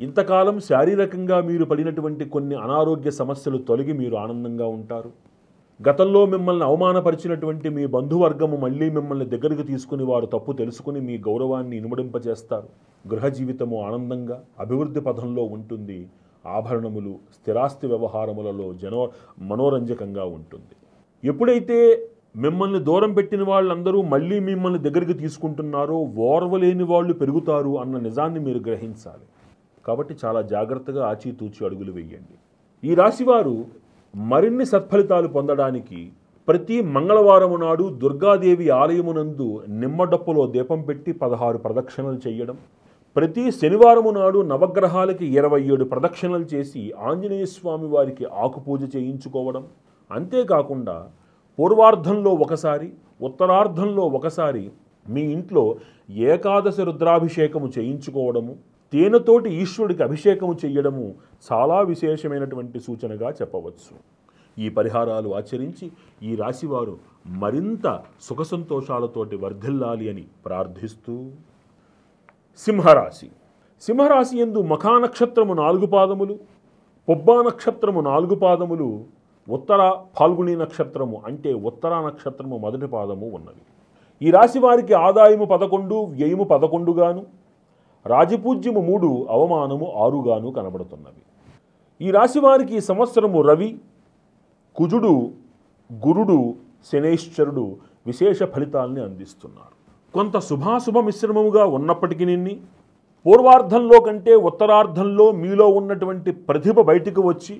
ఇంతకాలం శారీరకంగా మీరు పడినటువంటి కొన్ని అనారోగ్య సమస్యలు తొలగి మీరు ఆనందంగా ఉంటారు. గతంలో మిమ్మల్ని అవమానపరిచినటువంటి మీ బంధువర్గము మళ్ళీ మిమ్మల్ని దగ్గరికి తీసుకుని వారు తప్పు తెలుసుకుని మీ గౌరవాన్ని ఇనుమడింపజేస్తారు. గృహ జీవితము ఆనందంగా అభివృద్ధి పథంలో ఉంటుంది. ఆభరణములు, స్థిరాస్తి వ్యవహారములలో మనోరంజకంగా ఉంటుంది. ఎప్పుడైతే మిమ్మల్ని దూరం పెట్టిన వాళ్ళందరూ మళ్ళీ మిమ్మల్ని దగ్గరికి తీసుకుంటున్నారో ఓర్వలేని వాళ్ళు పెరుగుతారు అన్న నిజాన్ని మీరు గ్రహించాలి. కాబట్టి చాలా జాగ్రత్తగా ఆచితూచి అడుగులు వేయండి. ఈ రాశివారు మరిన్ని సత్ఫలితాలు పొందడానికి ప్రతి మంగళవారము నాడు దుర్గాదేవి ఆలయమునందు నిమ్మడప్పులో దీపం పెట్టి 16 ప్రదక్షిణలు చేయడం, ప్రతి శనివారము నాడు నవగ్రహాలకి 27 ప్రదక్షిణలు చేసి ఆంజనేయ స్వామి వారికి ఆకుపూజ చేయించుకోవడం, అంతేకాకుండా పూర్వార్ధంలో ఒకసారి, ఉత్తరార్ధంలో ఒకసారి మీ ఇంట్లో ఏకాదశి రుద్రాభిషేకము చేయించుకోవడము, తేనెతోటి ఈశ్వరుడికి అభిషేకము చేయడము చాలా విశేషమైనటువంటి సూచనగా చెప్పవచ్చు. ఈ పరిహారాలు ఆచరించి ఈ రాశివారు మరింత సుఖ సంతోషాలతోటి వర్ధిల్లాలి అని ప్రార్థిస్తూ సింహరాశి. సింహరాశి యందు మఖా నక్షత్రము 4 పాదములు, పొబ్బా నక్షత్రము 4 పాదములు, ఉత్తర ఫాల్గుణి నక్షత్రము అంటే ఉత్తర నక్షత్రము 1వ పాదము ఉన్నవి. ఈ రాశి వారికి ఆదాయము 11, వ్యయము 11 గాను, రాజపూజ్యము 3, అవమానము 6 గాను కనబడుతున్నవి. ఈ రాశి వారికి ఈ సంవత్సరము రవి, కుజుడు, గురుడు, శనేశ్వరుడు విశేష ఫలితాల్ని అందిస్తున్నారు. కొంత శుభాశుభ మిశ్రమముగా ఉన్నప్పటికీ పూర్వార్ధంలో కంటే ఉత్తరార్ధంలో మీలో ఉన్నటువంటి ప్రతిభ బయటకు వచ్చి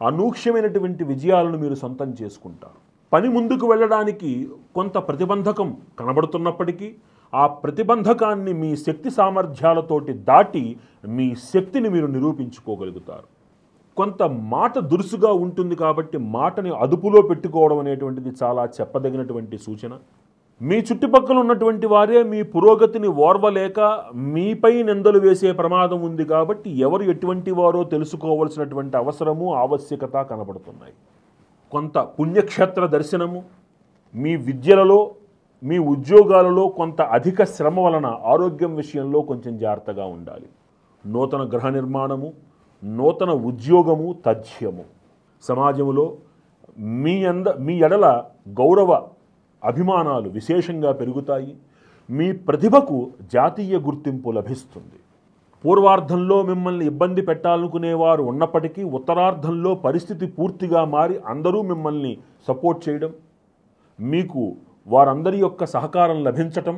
అనూహ్యమైనటువంటి విజయాలను మీరు సొంతం చేసుకుంటారు. పని ముందుకు వెళ్ళడానికి కొంత ప్రతిబంధకం కనబడుతున్నప్పటికీ ఆ ప్రతిబంధకాన్ని మీ శక్తి సామర్థ్యాలతోటి దాటి మీ శక్తిని మీరు నిరూపించుకోగలుగుతారు. కొంత మాట దురుసుగా ఉంటుంది కాబట్టి మాటని అదుపులో పెట్టుకోవడం అనేటువంటిది చాలా చెప్పదగినటువంటి సూచన. మీ చుట్టుపక్కల ఉన్నటువంటి వారే మీ పురోగతిని ఓర్వలేక మీపై నిందలు వేసే ప్రమాదం ఉంది కాబట్టి ఎవరు ఎటువంటి వారో తెలుసుకోవలసినటువంటి అవసరము ఆవశ్యకత కనబడుతున్నాయి. కొంత పుణ్యక్షేత్ర దర్శనము, మీ విద్యలలో మీ ఉద్యోగాలలో కొంత అధిక శ్రమ వలన ఆరోగ్యం విషయంలో కొంచెం జాగ్రత్తగా ఉండాలి. నూతన గృహ నిర్మాణము, నూతన ఉద్యోగము తథ్యము. సమాజంలో మీ ఎడల గౌరవ అభిమానాలు విశేషంగా పెరుగుతాయి. మీ ప్రతిభకు జాతీయ గుర్తింపు లభిస్తుంది. పూర్వార్ధంలో మిమ్మల్ని ఇబ్బంది పెట్టాలనుకునేవారు ఉన్నప్పటికీ ఉత్తరార్ధంలో పరిస్థితి పూర్తిగా మారి అందరూ మిమ్మల్ని సపోర్ట్ చేయడం, మీకు వారందరి యొక్క సహకారం లభించటం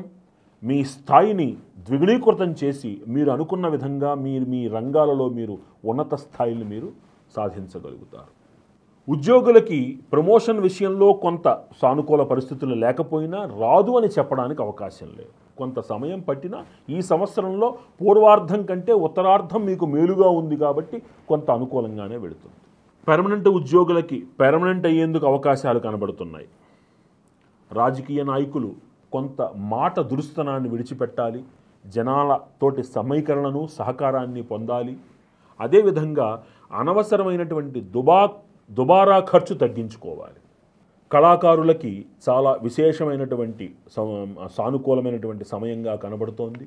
మీ స్థాయిని ద్విగుణీకృతం చేసి మీరు అనుకున్న విధంగా మీ రంగాలలో మీరు ఉన్నత స్థాయిని మీరు సాధించగలుగుతారు. ఉద్యోగులకి ప్రమోషన్ విషయంలో కొంత సానుకూల పరిస్థితులు లేకపోయినా రాదు అని చెప్పడానికి అవకాశం లేదు. కొంత సమయం పట్టినా ఈ సంవత్సరంలో పూర్వార్ధం కంటే ఉత్తరార్ధం మీకు మేలుగా ఉంది కాబట్టి కొంత అనుకూలంగానే వెళుతుంది. పెర్మనెంట్ ఉద్యోగులకి పెర్మనెంట్ అయ్యేందుకు అవకాశాలు కనబడుతున్నాయి. రాజకీయ నాయకులు కొంత మాట దురుస్తనాన్ని విడిచిపెట్టాలి. జనాలతోటి సమీకరణను సహకారాన్ని పొందాలి. అదేవిధంగా అనవసరమైనటువంటి దుబారా ఖర్చు తగ్గించుకోవాలి. కళాకారులకి చాలా విశేషమైనటువంటి సానుకూలమైనటువంటి సమయంగా కనబడుతోంది.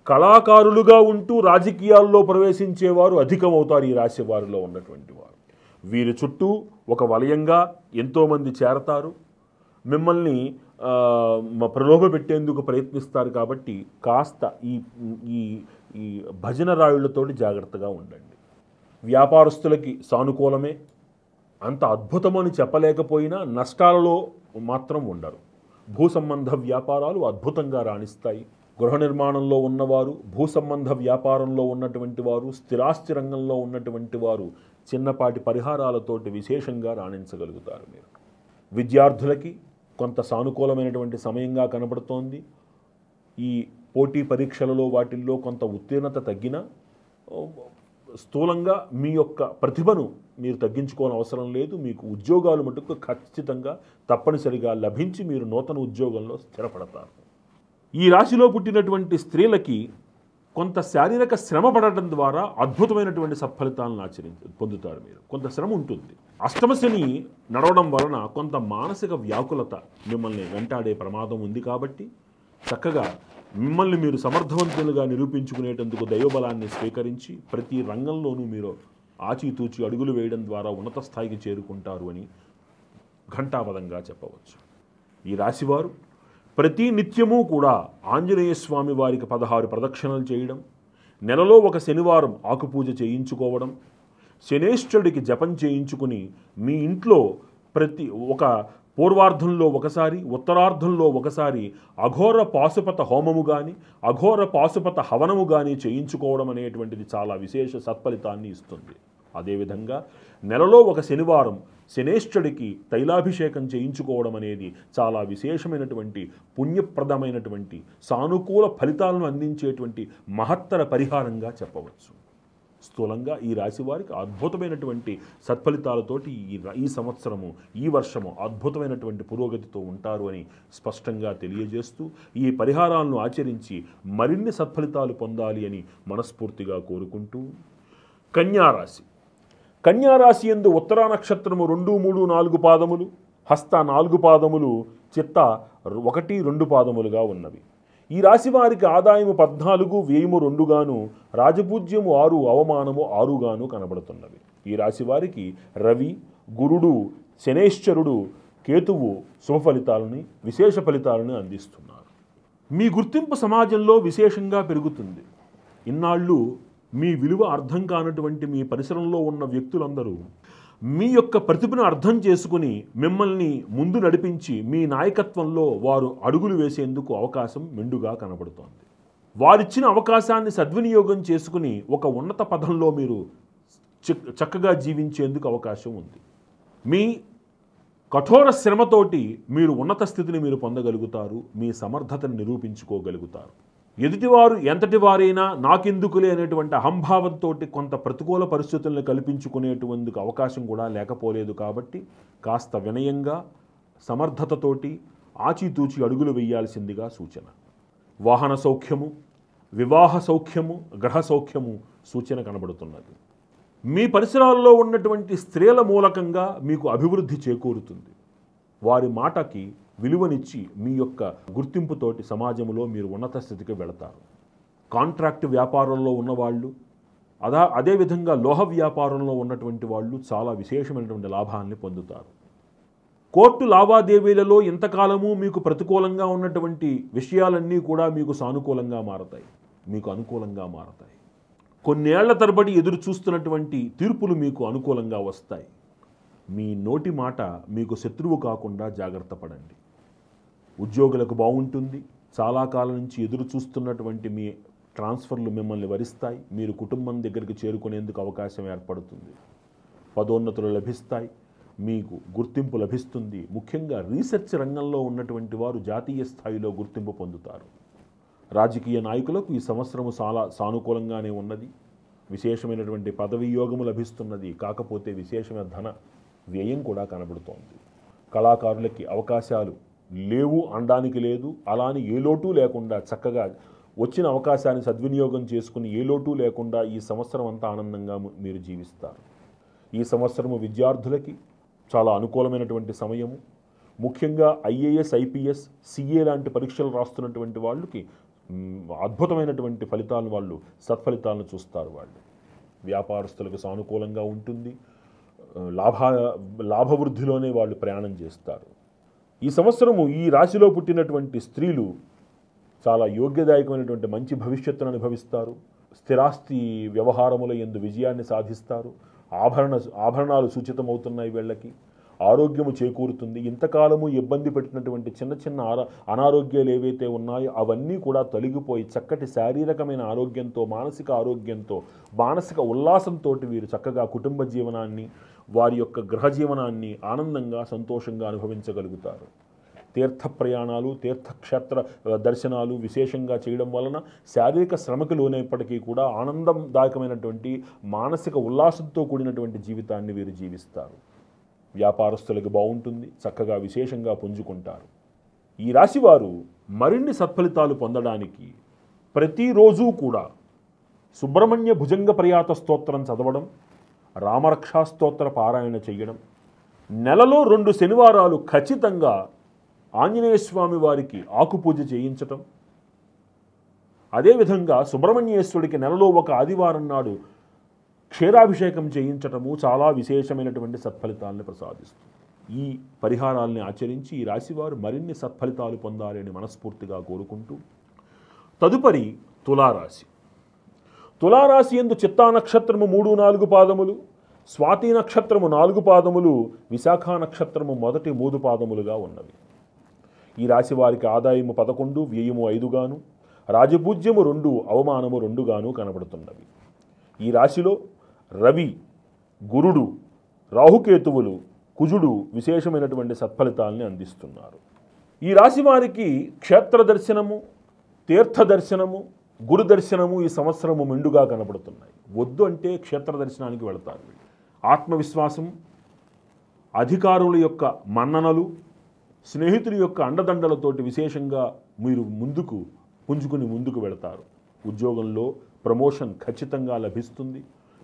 కళాకారులుగా ఉంటూ రాజకీయాల్లో ప్రవేశించేవారు అధికమవుతారు. ఈ రాశి వారిలో ఉన్నటువంటి వారు వీరి చుట్టూ ఒక వలయంగా ఎంతోమంది చేరతారు. మిమ్మల్ని ప్రలోభ పెట్టేందుకు ప్రయత్నిస్తారు కాబట్టి కాస్త ఈ భజన రాయుళ్లతోటి జాగ్రత్తగా ఉండండి. వ్యాపారస్తులకి సానుకూలమే. అంత అద్భుతమని చెప్పలేకపోయినా నష్టాలలో మాత్రం ఉండరు. భూ సంబంధ వ్యాపారాలు అద్భుతంగా రాణిస్తాయి. గృహ నిర్మాణంలో ఉన్నవారు, భూ సంబంధ వ్యాపారంలో ఉన్నటువంటి వారు, స్థిరాస్తి రంగంలో ఉన్నటువంటి వారు చిన్నపాటి పరిహారాలతోటి విశేషంగా రాణించగలుగుతారు. మీరు విద్యార్థులకి కొంత సానుకూలమైనటువంటి సమయంగా కనబడుతోంది. ఈ పోటీ పరీక్షలలో వాటిల్లో కొంత ఉత్తీర్ణత తగ్గినా స్థూలంగా మీ యొక్క ప్రతిభను మీరు తగ్గించుకోని అవసరం లేదు. మీకు ఉద్యోగాలు మటుకు ఖచ్చితంగా తప్పనిసరిగా లభించి మీరు నూతన ఉద్యోగంలో స్థిరపడతారు. ఈ రాశిలో పుట్టినటువంటి స్త్రీలకి కొంత శారీరక శ్రమ పడటం ద్వారా అద్భుతమైనటువంటి సత్ఫలితాలను పొందుతారు. మీరు కొంత శ్రమ ఉంటుంది. అష్టమశని నడవడం వలన కొంత మానసిక వ్యాకులత మిమ్మల్ని వెంటాడే ప్రమాదం ఉంది కాబట్టి చక్కగా మిమ్మల్ని మీరు సమర్థవంతులుగా నిరూపించుకునేటందుకు దైవబలాన్ని స్వీకరించి ప్రతి రంగంలోనూ మీరు ఆచితూచి అడుగులు వేయడం ద్వారా ఉన్నత స్థాయికి చేరుకుంటారు అని ఘంటాపదంగా చెప్పవచ్చు. ఈ రాశివారు ప్రతి నిత్యము కూడా ఆంజనేయ స్వామి వారికి 16 ప్రదక్షిణలు చేయడం, నెలలో ఒక శనివారం ఆకుపూజ చేయించుకోవడం, శనేశ్వరుడికి జపం చేయించుకుని మీ ఇంట్లో ఒక పూర్వార్ధంలో ఒకసారి, ఉత్తరార్ధంలో ఒకసారి అఘోర పాశుపత హోమము కానీ, అఘోర పాశుపత హవనము కానీ చేయించుకోవడం అనేటువంటిది చాలా విశేష సత్ఫలితాన్ని ఇస్తుంది. అదేవిధంగా నెలలో ఒక శనివారం శనేశ్వరుడికి తైలాభిషేకం చేయించుకోవడం అనేది చాలా విశేషమైనటువంటి పుణ్యప్రదమైనటువంటి సానుకూల ఫలితాలను అందించేటువంటి మహత్తర పరిహారంగా చెప్పవచ్చు. స్థూలంగా ఈ రాశి వారికి అద్భుతమైనటువంటి సత్ఫలితాలతోటి ఈ సంవత్సరము, ఈ వర్షము అద్భుతమైనటువంటి పురోగతితో ఉంటారు అని స్పష్టంగా తెలియజేస్తూ ఈ పరిహారాలను ఆచరించి మరిన్ని సత్ఫలితాలు పొందాలి అని మనస్ఫూర్తిగా కోరుకుంటూ కన్యారాశి. కన్యా రాశి యందు ఉత్తరా నక్షత్రము 2, 3, 4 పాదములు, హస్త 4 పాదములు, చిత్త 1, 2 పాదములుగా ఉన్నవి. ఈ రాశి వారికి ఆదాయము 14, వ్యయము 2 గాను, రాజపూజ్యము 6, అవమానము 6 గాను కనబడుతున్నవి. ఈ రాశి వారికి రవి, గురుడు, శనేశ్వరుడు, కేతువు శుభ ఫలితాలని, విశేష ఫలితాలను అందిస్తున్నారు. మీ గుర్తింపు సమాజంలో విశేషంగా పెరుగుతుంది. ఇన్నాళ్ళు మీ విలువ అర్థం కానటువంటి మీ పరిసరంలో ఉన్న వ్యక్తులందరూ మీ యొక్క ప్రతిభను అర్థం చేసుకుని మిమ్మల్ని ముందు నడిపించి మీ నాయకత్వంలో వారు అడుగులు వేసేందుకు అవకాశం మెండుగా కనబడుతోంది. వారిచ్చిన అవకాశాన్ని సద్వినియోగం చేసుకుని ఒక ఉన్నత పదంలో మీరు చక్కగా జీవించేందుకు అవకాశం ఉంది. మీ కఠోర శ్రమతోటి మీరు ఉన్నత స్థితిని మీరు పొందగలుగుతారు. మీ సమర్థతను నిరూపించుకోగలుగుతారు. ఎదుటివారు ఎంతటి వారైనా నాకెందుకులే అనేటువంటి అహంభావంతో కొంత ప్రతికూల పరిస్థితులను కల్పించుకునేటువంటి అవకాశం కూడా లేకపోలేదు. కాబట్టి కాస్త వినయంగా, సమర్థతతోటి ఆచితూచి అడుగులు వేయాల్సిందిగా సూచన. వాహన సౌఖ్యము, వివాహ సౌఖ్యము, గ్రహ సౌఖ్యము సూచన కనబడుతున్నది. మీ పరిసరాల్లో ఉన్నటువంటి స్త్రీల మూలకంగా మీకు అభివృద్ధి చేకూరుతుంది. వారి మాటకి విలువనిచ్చి మీ యొక్క గుర్తింపుతోటి సమాజంలో మీరు ఉన్నత స్థితికి వెళతారు. కాంట్రాక్ట్ వ్యాపారంలో ఉన్నవాళ్ళు, అదేవిధంగా లోహ వ్యాపారంలో ఉన్నటువంటి వాళ్ళు చాలా విశేషమైనటువంటి లాభాన్ని పొందుతారు. కోర్టు లావాదేవీలలో ఇంతకాలము మీకు ప్రతికూలంగా ఉన్నటువంటి విషయాలన్నీ కూడా మీకు సానుకూలంగా మారతాయి, మీకు అనుకూలంగా మారతాయి. కొన్నేళ్ల తరబడి ఎదురు చూస్తున్నటువంటి తీర్పులు మీకు అనుకూలంగా వస్తాయి. మీ నోటి మాట మీకు శత్రువు కాకుండా జాగ్రత్త పడండి. ఉద్యోగులకు బాగుంటుంది. చాలా కాలం నుంచి ఎదురు చూస్తున్నటువంటి మీ ట్రాన్స్ఫర్లు మిమ్మల్ని వరిస్తాయి. మీరు కుటుంబం దగ్గరికి చేరుకునేందుకు అవకాశం ఏర్పడుతుంది. పదోన్నతులు లభిస్తాయి. మీకు గుర్తింపు లభిస్తుంది. ముఖ్యంగా రీసెర్చ్ రంగంలో ఉన్నటువంటి వారు జాతీయ స్థాయిలో గుర్తింపు పొందుతారు. రాజకీయ నాయకులకు ఈ సంవత్సరము చాలా సానుకూలంగానే ఉన్నది. విశేషమైనటువంటి పదవి యోగము లభిస్తున్నది. కాకపోతే విశేషమైన ధన వ్యయం కూడా కనబడుతోంది. కళాకారులకి అవకాశాలు లేవు అనడానికి లేదు. అలాని ఏ లోటు లేకుండా చక్కగా వచ్చిన అవకాశాన్ని సద్వినియోగం చేసుకుని ఏ లోటు లేకుండా ఈ సంవత్సరం అంతా ఆనందంగా మీరు జీవిస్తారు. ఈ సంవత్సరము విద్యార్థులకి చాలా అనుకూలమైనటువంటి సమయము. ముఖ్యంగా ఐఏఎస్, ఐపీఎస్, సిఏ లాంటి పరీక్షలు రాస్తున్నటువంటి వాళ్ళకి అద్భుతమైనటువంటి ఫలితాలను, వాళ్ళు సత్ఫలితాలను చూస్తారు. వాళ్ళు వ్యాపారస్తులకు సానుకూలంగా ఉంటుంది. లాభవృద్ధిలోనే వాళ్ళు ప్రయాణం చేస్తారు. ఈ సంవత్సరము ఈ రాశిలో పుట్టినటువంటి స్త్రీలు చాలా యోగ్యదాయకమైనటువంటి మంచి భవిష్యత్తును అనుభవిస్తారు. స్థిరాస్తి వ్యవహారముల యందు విజయాన్ని సాధిస్తారు. ఆభరణాలు సూచితమవుతున్నాయి. వీళ్ళకి ఆరోగ్యము చేకూరుతుంది. ఇంతకాలము ఇబ్బంది పెట్టినటువంటి చిన్న చిన్న అనారోగ్యాలు ఏవైతే ఉన్నాయో అవన్నీ కూడా తొలగిపోయి చక్కటి శారీరకమైన ఆరోగ్యంతో, మానసిక ఆరోగ్యంతో, మానసిక ఉల్లాసంతో వీరు చక్కగా కుటుంబ జీవనాన్ని, వారి యొక్క గృహ జీవనాన్ని ఆనందంగా, సంతోషంగా అనుభవించగలుగుతారు. తీర్థ ప్రయాణాలు, తీర్థక్షేత్ర దర్శనాలు విశేషంగా చేయడం వలన శారీరక శ్రమకు లోనైనప్పటికీ కూడా ఆనందదాయకమైనటువంటి మానసిక ఉల్లాసంతో కూడినటువంటి జీవితాన్ని వీరు జీవిస్తారు. వ్యాపారస్తులకు బాగుంటుంది. చక్కగా విశేషంగా పుంజుకుంటారు. ఈ రాశివారు మరిన్ని సత్ఫలితాలు పొందడానికి ప్రతిరోజు కూడా సుబ్రహ్మణ్య భుజంగ ప్రయాత స్తోత్రం చదవడం, రామరక్షా స్తోత్ర పారాయణ చేయడం, నెలలో 2 శనివారాలు ఖచ్చితంగా ఆంజనేయ స్వామి వారికి ఆకుపూజ చేయించటం, అదేవిధంగా సుబ్రహ్మణ్యేశ్వరుడికి నెలలో ఒక ఆదివారం నాడు క్షీరాభిషేకం చేయించటము చాలా విశేషమైనటువంటి సత్ఫలితాలను ప్రసాదిస్తుంది. ఈ పరిహారాలని ఆచరించి ఈ రాశివారు మరిన్ని సత్ఫలితాలు పొందాలని మనస్ఫూర్తిగా కోరుకుంటూ, తదుపరి తులారాశి. తులారాశి యందు చిత్తా నక్షత్రము 3, 4 పాదములు, స్వాతి నక్షత్రము 4 పాదములు, విశాఖ నక్షత్రము మొదటి 3 పాదములుగా ఉన్నవి. ఈ రాశి వారికి ఆదాయము 11, వ్యయము 5 గాను, రాజపూజ్యము 2, అవమానము 2 గాను కనబడుతున్నవి. ఈ రాశిలో రవి, గురుడు, రాహుకేతువులు, కుజుడు విశేషమైనటువంటి సత్ఫలితాలని అందిస్తున్నారు. ఈ రాశి వారికి క్షేత్ర దర్శనము, తీర్థ దర్శనము, గురు దర్శనము ఈ సంవత్సరము మెండుగా కనబడుతున్నాయి. వద్దు అంటే క్షేత్ర దర్శనానికి వెళతారు. ఆత్మవిశ్వాసం, అధికారుల యొక్క మన్ననలు, స్నేహితుల యొక్క అండదండలతోటి విశేషంగా మీరు ముందుకు వెళతారు. ఉద్యోగంలో ప్రమోషన్ ఖచ్చితంగా లభిస్తుంది.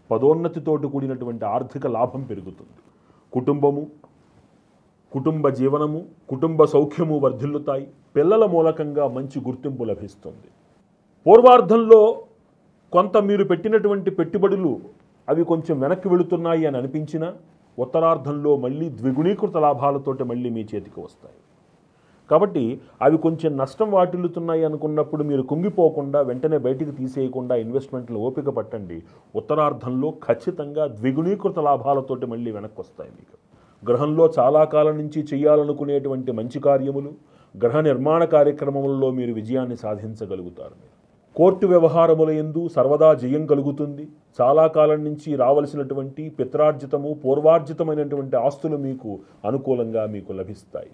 పదోన్నతితోటి కూడినటువంటి ఆర్థిక లాభం పెరుగుతుంది. కుటుంబము, కుటుంబ జీవనము, కుటుంబ సౌఖ్యము వర్ధిల్లుతాయి. పిల్లల మూలకంగా మంచి గుర్తింపు లభిస్తుంది. పూర్వార్ధంలో కొంత మీరు పెట్టినటువంటి పెట్టుబడులు అవి కొంచెం వెనక్కి వెళుతున్నాయి అని అనిపించినా ఉత్తరార్ధంలో మళ్ళీ ద్విగుణీకృత లాభాలతోటి మళ్ళీ మీ చేతికి వస్తాయి. కాబట్టి అవి కొంచెం నష్టం వాటిల్లుతున్నాయి అనుకున్నప్పుడు మీరు కుంగిపోకుండా వెంటనే బయటికి తీసేయకుండా ఇన్వెస్ట్మెంట్లు ఓపిక పట్టండి. ఉత్తరార్ధంలో ఖచ్చితంగా ద్విగుణీకృత లాభాలతోటి మళ్ళీ వెనక్కి వస్తాయి. మీకు గ్రహంలో చాలా కాలం నుంచి చేయాలనుకునేటువంటి మంచి కార్యములు, గ్రహ నిర్మాణ కార్యక్రమములలో మీరు విజయాన్ని సాధించగలుగుతారు. కోర్టు వ్యవహారముల యందు సర్వదా జయం కలుగుతుంది. చాలా కాలం నుంచి రావలసినటువంటి పిత్రార్జితము, పూర్వార్జితమైనటువంటి ఆస్తులు మీకు అనుకూలంగా మీకు లభిస్తాయి.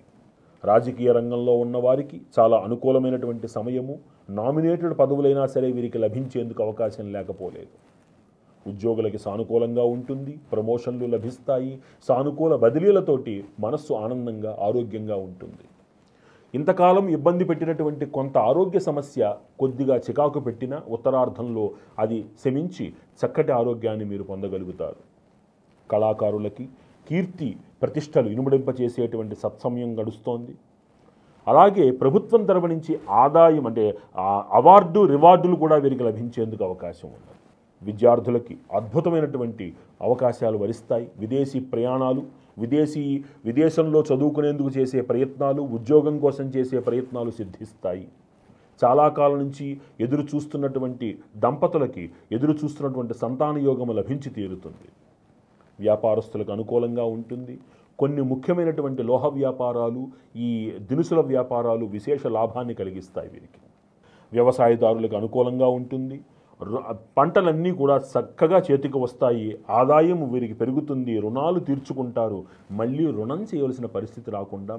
రాజకీయ రంగంలో ఉన్నవారికి చాలా అనుకూలమైనటువంటి సమయము. నామినేటెడ్ పదవులైనా సరే వీరికి లభించేందుకు అవకాశం లేకపోలేదు. ఉద్యోగులకి సానుకూలంగా ఉంటుంది. ప్రమోషన్లు లభిస్తాయి. సానుకూల బదిలీలతోటి మనస్సు ఆనందంగా, ఆరోగ్యంగా ఉంటుంది. ఇంతకాలం ఇబ్బంది పెట్టినటువంటి కొంత ఆరోగ్య సమస్య కొద్దిగా చికాకు పెట్టినా ఉత్తరార్ధంలో అది శమించి చక్కటి ఆరోగ్యాన్ని మీరు పొందగలుగుతారు. కళాకారులకి కీర్తి ప్రతిష్టలు ఇనుమడింపచేసేటువంటి సత్సమయం గడుస్తోంది. అలాగే ప్రభుత్వం తరపు నుంచి ఆదాయం అంటే అవార్డు రివార్డులు కూడా వీరికి లభించేందుకు అవకాశం ఉంది. విద్యార్థులకి అద్భుతమైనటువంటి అవకాశాలు వరిస్తాయి. విదేశీ ప్రయాణాలు, విదేశంలో చదువుకునేందుకు చేసే ప్రయత్నాలు, ఉద్యోగం కోసం చేసే ప్రయత్నాలు సిద్ధిస్తాయి. చాలా కాలం నుంచి ఎదురు చూస్తున్నటువంటి దంపతులకి ఎదురు చూస్తున్నటువంటి సంతాన యోగము లభించి తీరుతుంది. వ్యాపారస్తులకు అనుకూలంగా ఉంటుంది. కొన్ని ముఖ్యమైనటువంటి లోహ వ్యాపారాలు, ఈ దినుసుల వ్యాపారాలు విశేష లాభాన్ని కలిగిస్తాయి వీరికి. వ్యవసాయదారులకు అనుకూలంగా ఉంటుంది. పంటలన్నీ కూడా చక్కగా చేతికి వస్తాయి. ఆదాయం వీరికి పెరుగుతుంది. రుణాలు తీర్చుకుంటారు. మళ్ళీ రుణం చేయవలసిన పరిస్థితి రాకుండా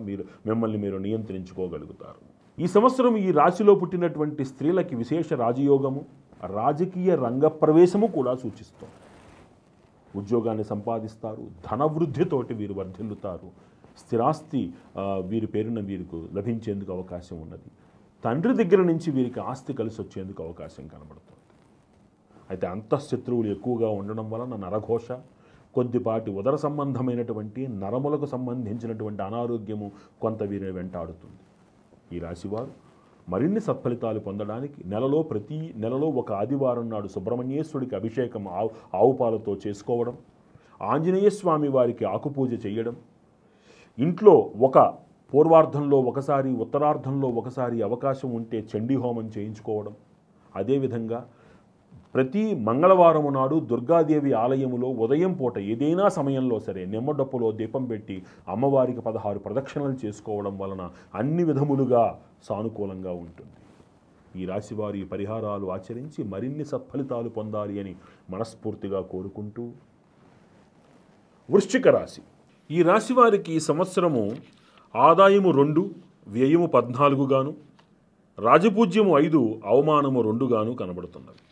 మిమ్మల్ని మీరు నియంత్రించుకోగలుగుతారు. ఈ సంవత్సరం ఈ రాశిలో పుట్టినటువంటి స్త్రీలకి విశేష రాజయోగము, రాజకీయ రంగ ప్రవేశము కూడా సూచిస్తుంది. ఉద్యోగాన్ని సంపాదిస్తారు. ధనవృద్ధితోటి వీరు వర్ధిల్లుతారు. స్థిరాస్తి వీరి పేరున వీరికి లభించేందుకు అవకాశం ఉన్నది. తండ్రి దగ్గర నుంచి వీరికి ఆస్తి కలిసి వచ్చేందుకు అవకాశం కనబడుతుంది. అయితే అంతఃశత్రువులు ఎక్కువగా ఉండడం వలన నరఘోష, కొద్దిపాటి ఉదర సంబంధమైనటువంటి నరములకు సంబంధించినటువంటి అనారోగ్యము కొంత వీరిని వెంటాడుతుంది. ఈ రాశివారు మరిన్ని సత్ఫలితాలు పొందడానికి ప్రతి నెలలో ఒక ఆదివారం నాడు సుబ్రహ్మణ్యేశ్వరుడికి అభిషేకం ఆవు పాలతో చేసుకోవడం, ఆంజనేయ స్వామి వారికి ఆకుపూజ చేయడం, ఇంట్లో ఒక పూర్వార్ధంలో ఒకసారి, ఉత్తరార్ధంలో ఒకసారి అవకాశం ఉంటే చండీ హోమం చేయించుకోవడం, అదేవిధంగా ప్రతి మంగళవారము నాడు దుర్గాదేవి ఆలయములో ఉదయం పూట ఏదైనా సమయంలో సరే నిమ్మడప్పులో దీపం పెట్టి అమ్మవారికి 16 ప్రదక్షిణలు చేసుకోవడం వలన అన్ని విధములుగా సానుకూలంగా ఉంటుంది. ఈ రాశివారి పరిహారాలు ఆచరించి మరిన్ని సత్ఫలితాలు పొందాలి అని మనస్ఫూర్తిగా కోరుకుంటూ, వృశ్చిక రాశి. ఈ రాశి వారికి ఈ సంవత్సరము ఆదాయము 2, వ్యయము 14 గాను, రాజపూజ్యము 5, అవమానము 2 గాను కనబడుతున్నది.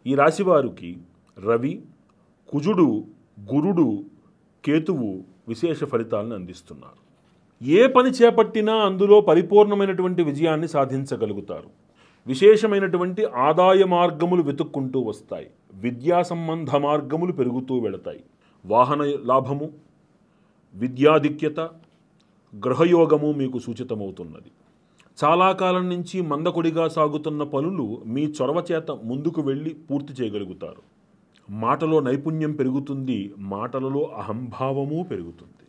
ఈ రాశివారికి రవి, కుజుడు, గురుడు, కేతువు విశేష ఫలితాలను అందిస్తున్నారు. ఏ పని చేపట్టినా అందులో పరిపూర్ణమైనటువంటి విజయాన్ని సాధించగలుగుతారు. విశేషమైనటువంటి ఆదాయ మార్గములు వెతుక్కుంటూ వస్తాయి. విద్యా సంబంధ మార్గములు పెరుగుతూ వెళతాయి. వాహన లాభము, విద్యాధిక్యత, గృహయోగము మీకు సూచితమవుతున్నది. చాలా కాలం నుంచి మందకొడిగా సాగుతున్న పనులు మీ చొరవ చేత ముందుకు వెళ్ళి పూర్తి చేయగలుగుతారు. మాటలో నైపుణ్యం పెరుగుతుంది. మాటలలో అహంభావము పెరుగుతుంది.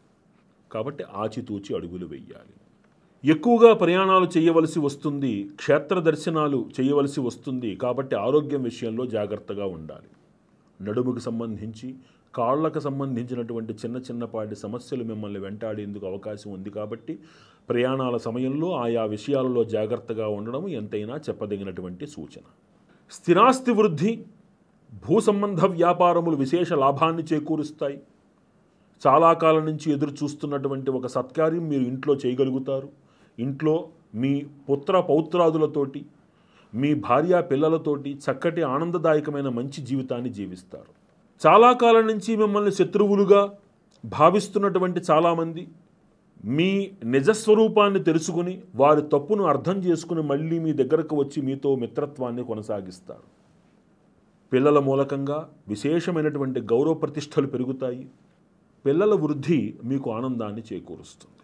కాబట్టి ఆచితూచి అడుగులు వెయ్యాలి. ఎక్కువగా ప్రయాణాలు చేయవలసి వస్తుంది. క్షేత్ర దర్శనాలు చేయవలసి వస్తుంది. కాబట్టి ఆరోగ్యం విషయంలో జాగ్రత్తగా ఉండాలి. నడుముకు సంబంధించి, కాళ్లకు సంబంధించినటువంటి చిన్నపాటి సమస్యలు మిమ్మల్ని వెంటాడేందుకు అవకాశం ఉంది. కాబట్టి ప్రయాణాల సమయంలో ఆయా విషయాలలో జాగ్రత్తగా ఉండడం ఎంతైనా చెప్పదగినటువంటి సూచన. స్థిరాస్తి వృద్ధి, భూ సంబంధ వ్యాపారములు విశేష లాభాన్ని చేకూరుస్తాయి. చాలా కాలం నుంచి ఎదురు చూస్తున్నటువంటి ఒక సత్కార్యం మీరు ఇంట్లో చేయగలుగుతారు. ఇంట్లో మీ పుత్ర పౌత్రాదులతోటి, మీ భార్య పిల్లలతోటి చక్కటి ఆనందదాయకమైన మంచి జీవితాన్ని జీవిస్తారు. చాలా కాలం నుంచి మిమ్మల్ని శత్రువులుగా భావిస్తున్నటువంటి చాలామంది మీ నిజస్వరూపాన్ని తెలుసుకుని వారి తప్పును అర్థం చేసుకుని మళ్ళీ మీ దగ్గరకు వచ్చి మీతో మిత్రత్వాన్ని కొనసాగిస్తారు. పిల్లల మూలకంగా విశేషమైనటువంటి గౌరవ ప్రతిష్టలు పెరుగుతాయి. పిల్లల వృద్ధి మీకు ఆనందాన్ని చేకూరుస్తుంది.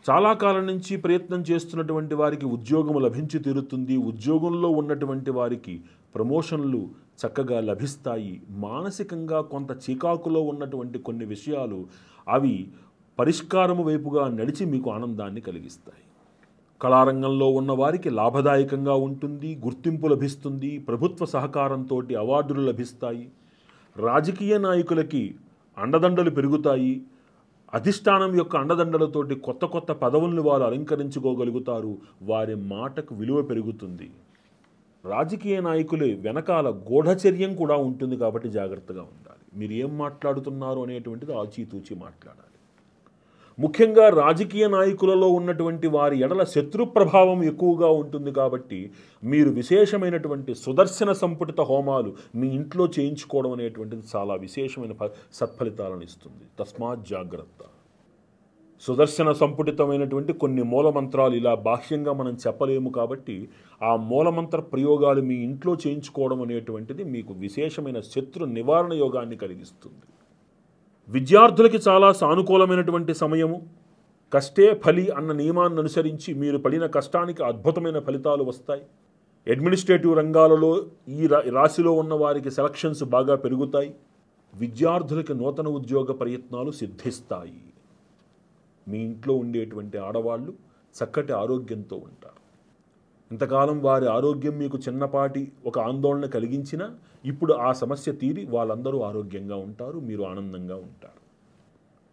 చాలా కాలం నుంచి ప్రయత్నం చేస్తున్నటువంటి వారికి ఉద్యోగం లభించి తీరుతుంది. ఉద్యోగంలో ఉన్నటువంటి వారికి ప్రమోషన్లు చక్కగా లభిస్తాయి. మానసికంగా కొంత చికాకులో ఉన్నటువంటి కొన్ని విషయాలు అవి పరిష్కారము వైపుగా నడిచి మీకు ఆనందాన్ని కలిగిస్తాయి. కళారంగంలో ఉన్న వారికి లాభదాయకంగా ఉంటుంది. గుర్తింపు లభిస్తుంది. ప్రభుత్వ సహకారంతో అవార్డులు లభిస్తాయి. రాజకీయ నాయకులకి అండదండలు పెరుగుతాయి. అధిష్టానం యొక్క అండదండలతోటి కొత్త కొత్త పదవులను వారు అలంకరించుకోగలుగుతారు. వారి మాటకు విలువ పెరుగుతుంది. రాజకీయ నాయకులు వెనకాల గూఢచర్యం కూడా ఉంటుంది కాబట్టి జాగ్రత్తగా ఉండాలి. మీరు ఏం మాట్లాడుతున్నారు అనేటువంటిది ఆచితూచి మాట్లాడాలి. ముఖ్యంగా రాజకీయ నాయకులలో ఉన్నటువంటి వారి ఎడల శత్రు ప్రభావం ఎక్కువగా ఉంటుంది కాబట్టి మీరు విశేషమైనటువంటి సుదర్శన సంపుటిత హోమాలు మీ ఇంట్లో చేయించుకోవడం అనేటువంటిది చాలా విశేషమైన సత్ఫలితాలను ఇస్తుంది. తస్మాత్ జాగ్రత్త. సుదర్శన సంపుటితమైనటువంటి కొన్ని మూలమంత్రాలు ఇలా బాహ్యంగా మనం చెప్పలేము కాబట్టి ఆ మూలమంత్ర ప్రయోగాలు మీ ఇంట్లో చేయించుకోవడం అనేటువంటిది మీకు విశేషమైన శత్రు నివారణ యోగాన్ని కలిగిస్తుంది. విద్యార్థులకి చాలా సానుకూలమైనటువంటి సమయము. కష్టే ఫలి అన్న నియమాన్ని అనుసరించి మీరు పడిన కష్టానికి అద్భుతమైన ఫలితాలు వస్తాయి. అడ్మినిస్ట్రేటివ్ రంగాలలో ఈ రాశిలో ఉన్న వారికి సెలక్షన్స్ బాగా పెరుగుతాయి. విద్యార్థులకి నూతన ఉద్యోగ ప్రయత్నాలు సిద్ధిస్తాయి. మీ ఇంట్లో ఉండేటువంటి ఆడవాళ్ళు చక్కటి ఆరోగ్యంతో ఉంటారు. ఇంతకాలం వారి ఆరోగ్యం మీకు చిన్నపాటి ఒక ఆందోళన కలిగించినా ఇప్పుడు ఆ సమస్య తీరి వాళ్ళందరూ ఆరోగ్యంగా ఉంటారు. మీరు ఆనందంగా ఉంటారు.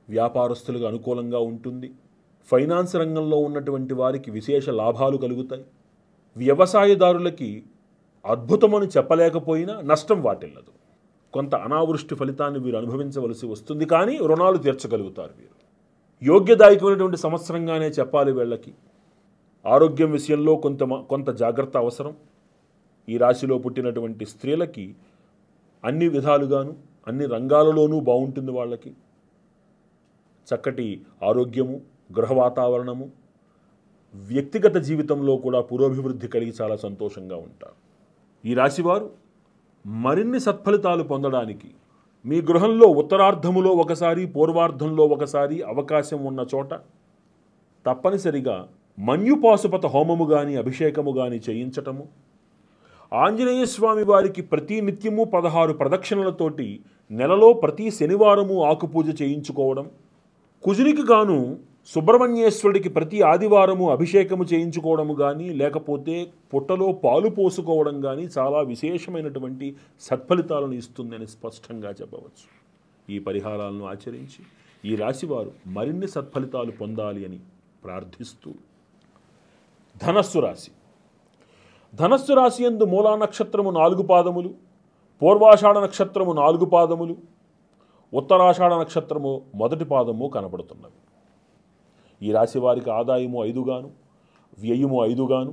వ్యాపారస్తులకు అనుకూలంగా ఉంటుంది. ఫైనాన్స్ రంగంలో ఉన్నటువంటి వారికి విశేష లాభాలు కలుగుతాయి. వ్యవసాయదారులకి అద్భుతమని చెప్పలేకపోయినా నష్టం వాటిల్లదు. కొంత అనావృష్టి ఫలితాన్ని వీరు అనుభవించవలసి వస్తుంది. కానీ రుణాలు తీర్చగలుగుతారు. వీరు యోగ్యదాయకమైనటువంటి సంవత్సరంగానే చెప్పాలి. వీళ్ళకి ఆరోగ్యం విషయంలో కొంత జాగ్రత్త అవసరం. ఈ రాశిలో పుట్టినటువంటి స్త్రీలకి అన్ని విధాలుగాను అన్ని రంగాలలోనూ బాగుంటుంది. వాళ్ళకి చక్కటి ఆరోగ్యము, గృహ వాతావరణము, వ్యక్తిగత జీవితంలో కూడా పురోభివృద్ధి కలిగి చాలా సంతోషంగా ఉంటారు. ఈ రాశివారు మరిన్ని సత్ఫలితాలు పొందడానికి మీ గృహంలో ఉత్తరార్ధములో ఒకసారి, పూర్వార్ధంలో ఒకసారి అవకాశం ఉన్న చోట తప్పనిసరిగా మన్యుపాశుపత హోమము కానీ అభిషేకము కానీ చేయించటము, ఆంజనేయ స్వామి వారికి ప్రతి నిత్యము 16 ప్రదక్షిణలతోటి నెలలో ప్రతి శనివారము ఆకుపూజ చేయించుకోవడం, కుజునికి గాను సుబ్రహ్మణ్యేశ్వరుడికి ప్రతి ఆదివారము అభిషేకము చేయించుకోవడము కానీ లేకపోతే పుట్టలో పాలు పోసుకోవడం కానీ చాలా విశేషమైనటువంటి సత్ఫలితాలను ఇస్తుందని స్పష్టంగా చెప్పవచ్చు. ఈ పరిహారాలను ఆచరించి ఈ రాశివారు మరిన్ని సత్ఫలితాలు పొందాలి అని ప్రార్థిస్తూ ధనస్సు రాశి. ధనస్సు రాశి యందు మూలా నక్షత్రము 4 పాదములు, పూర్వాషాఢ నక్షత్రము 4 పాదములు, ఉత్తరాషాఢ నక్షత్రము 1 పాదము కనపడుతున్నవి. ఈ రాశి వారికి ఆదాయము 5 గాను, వ్యయము 5 గాను,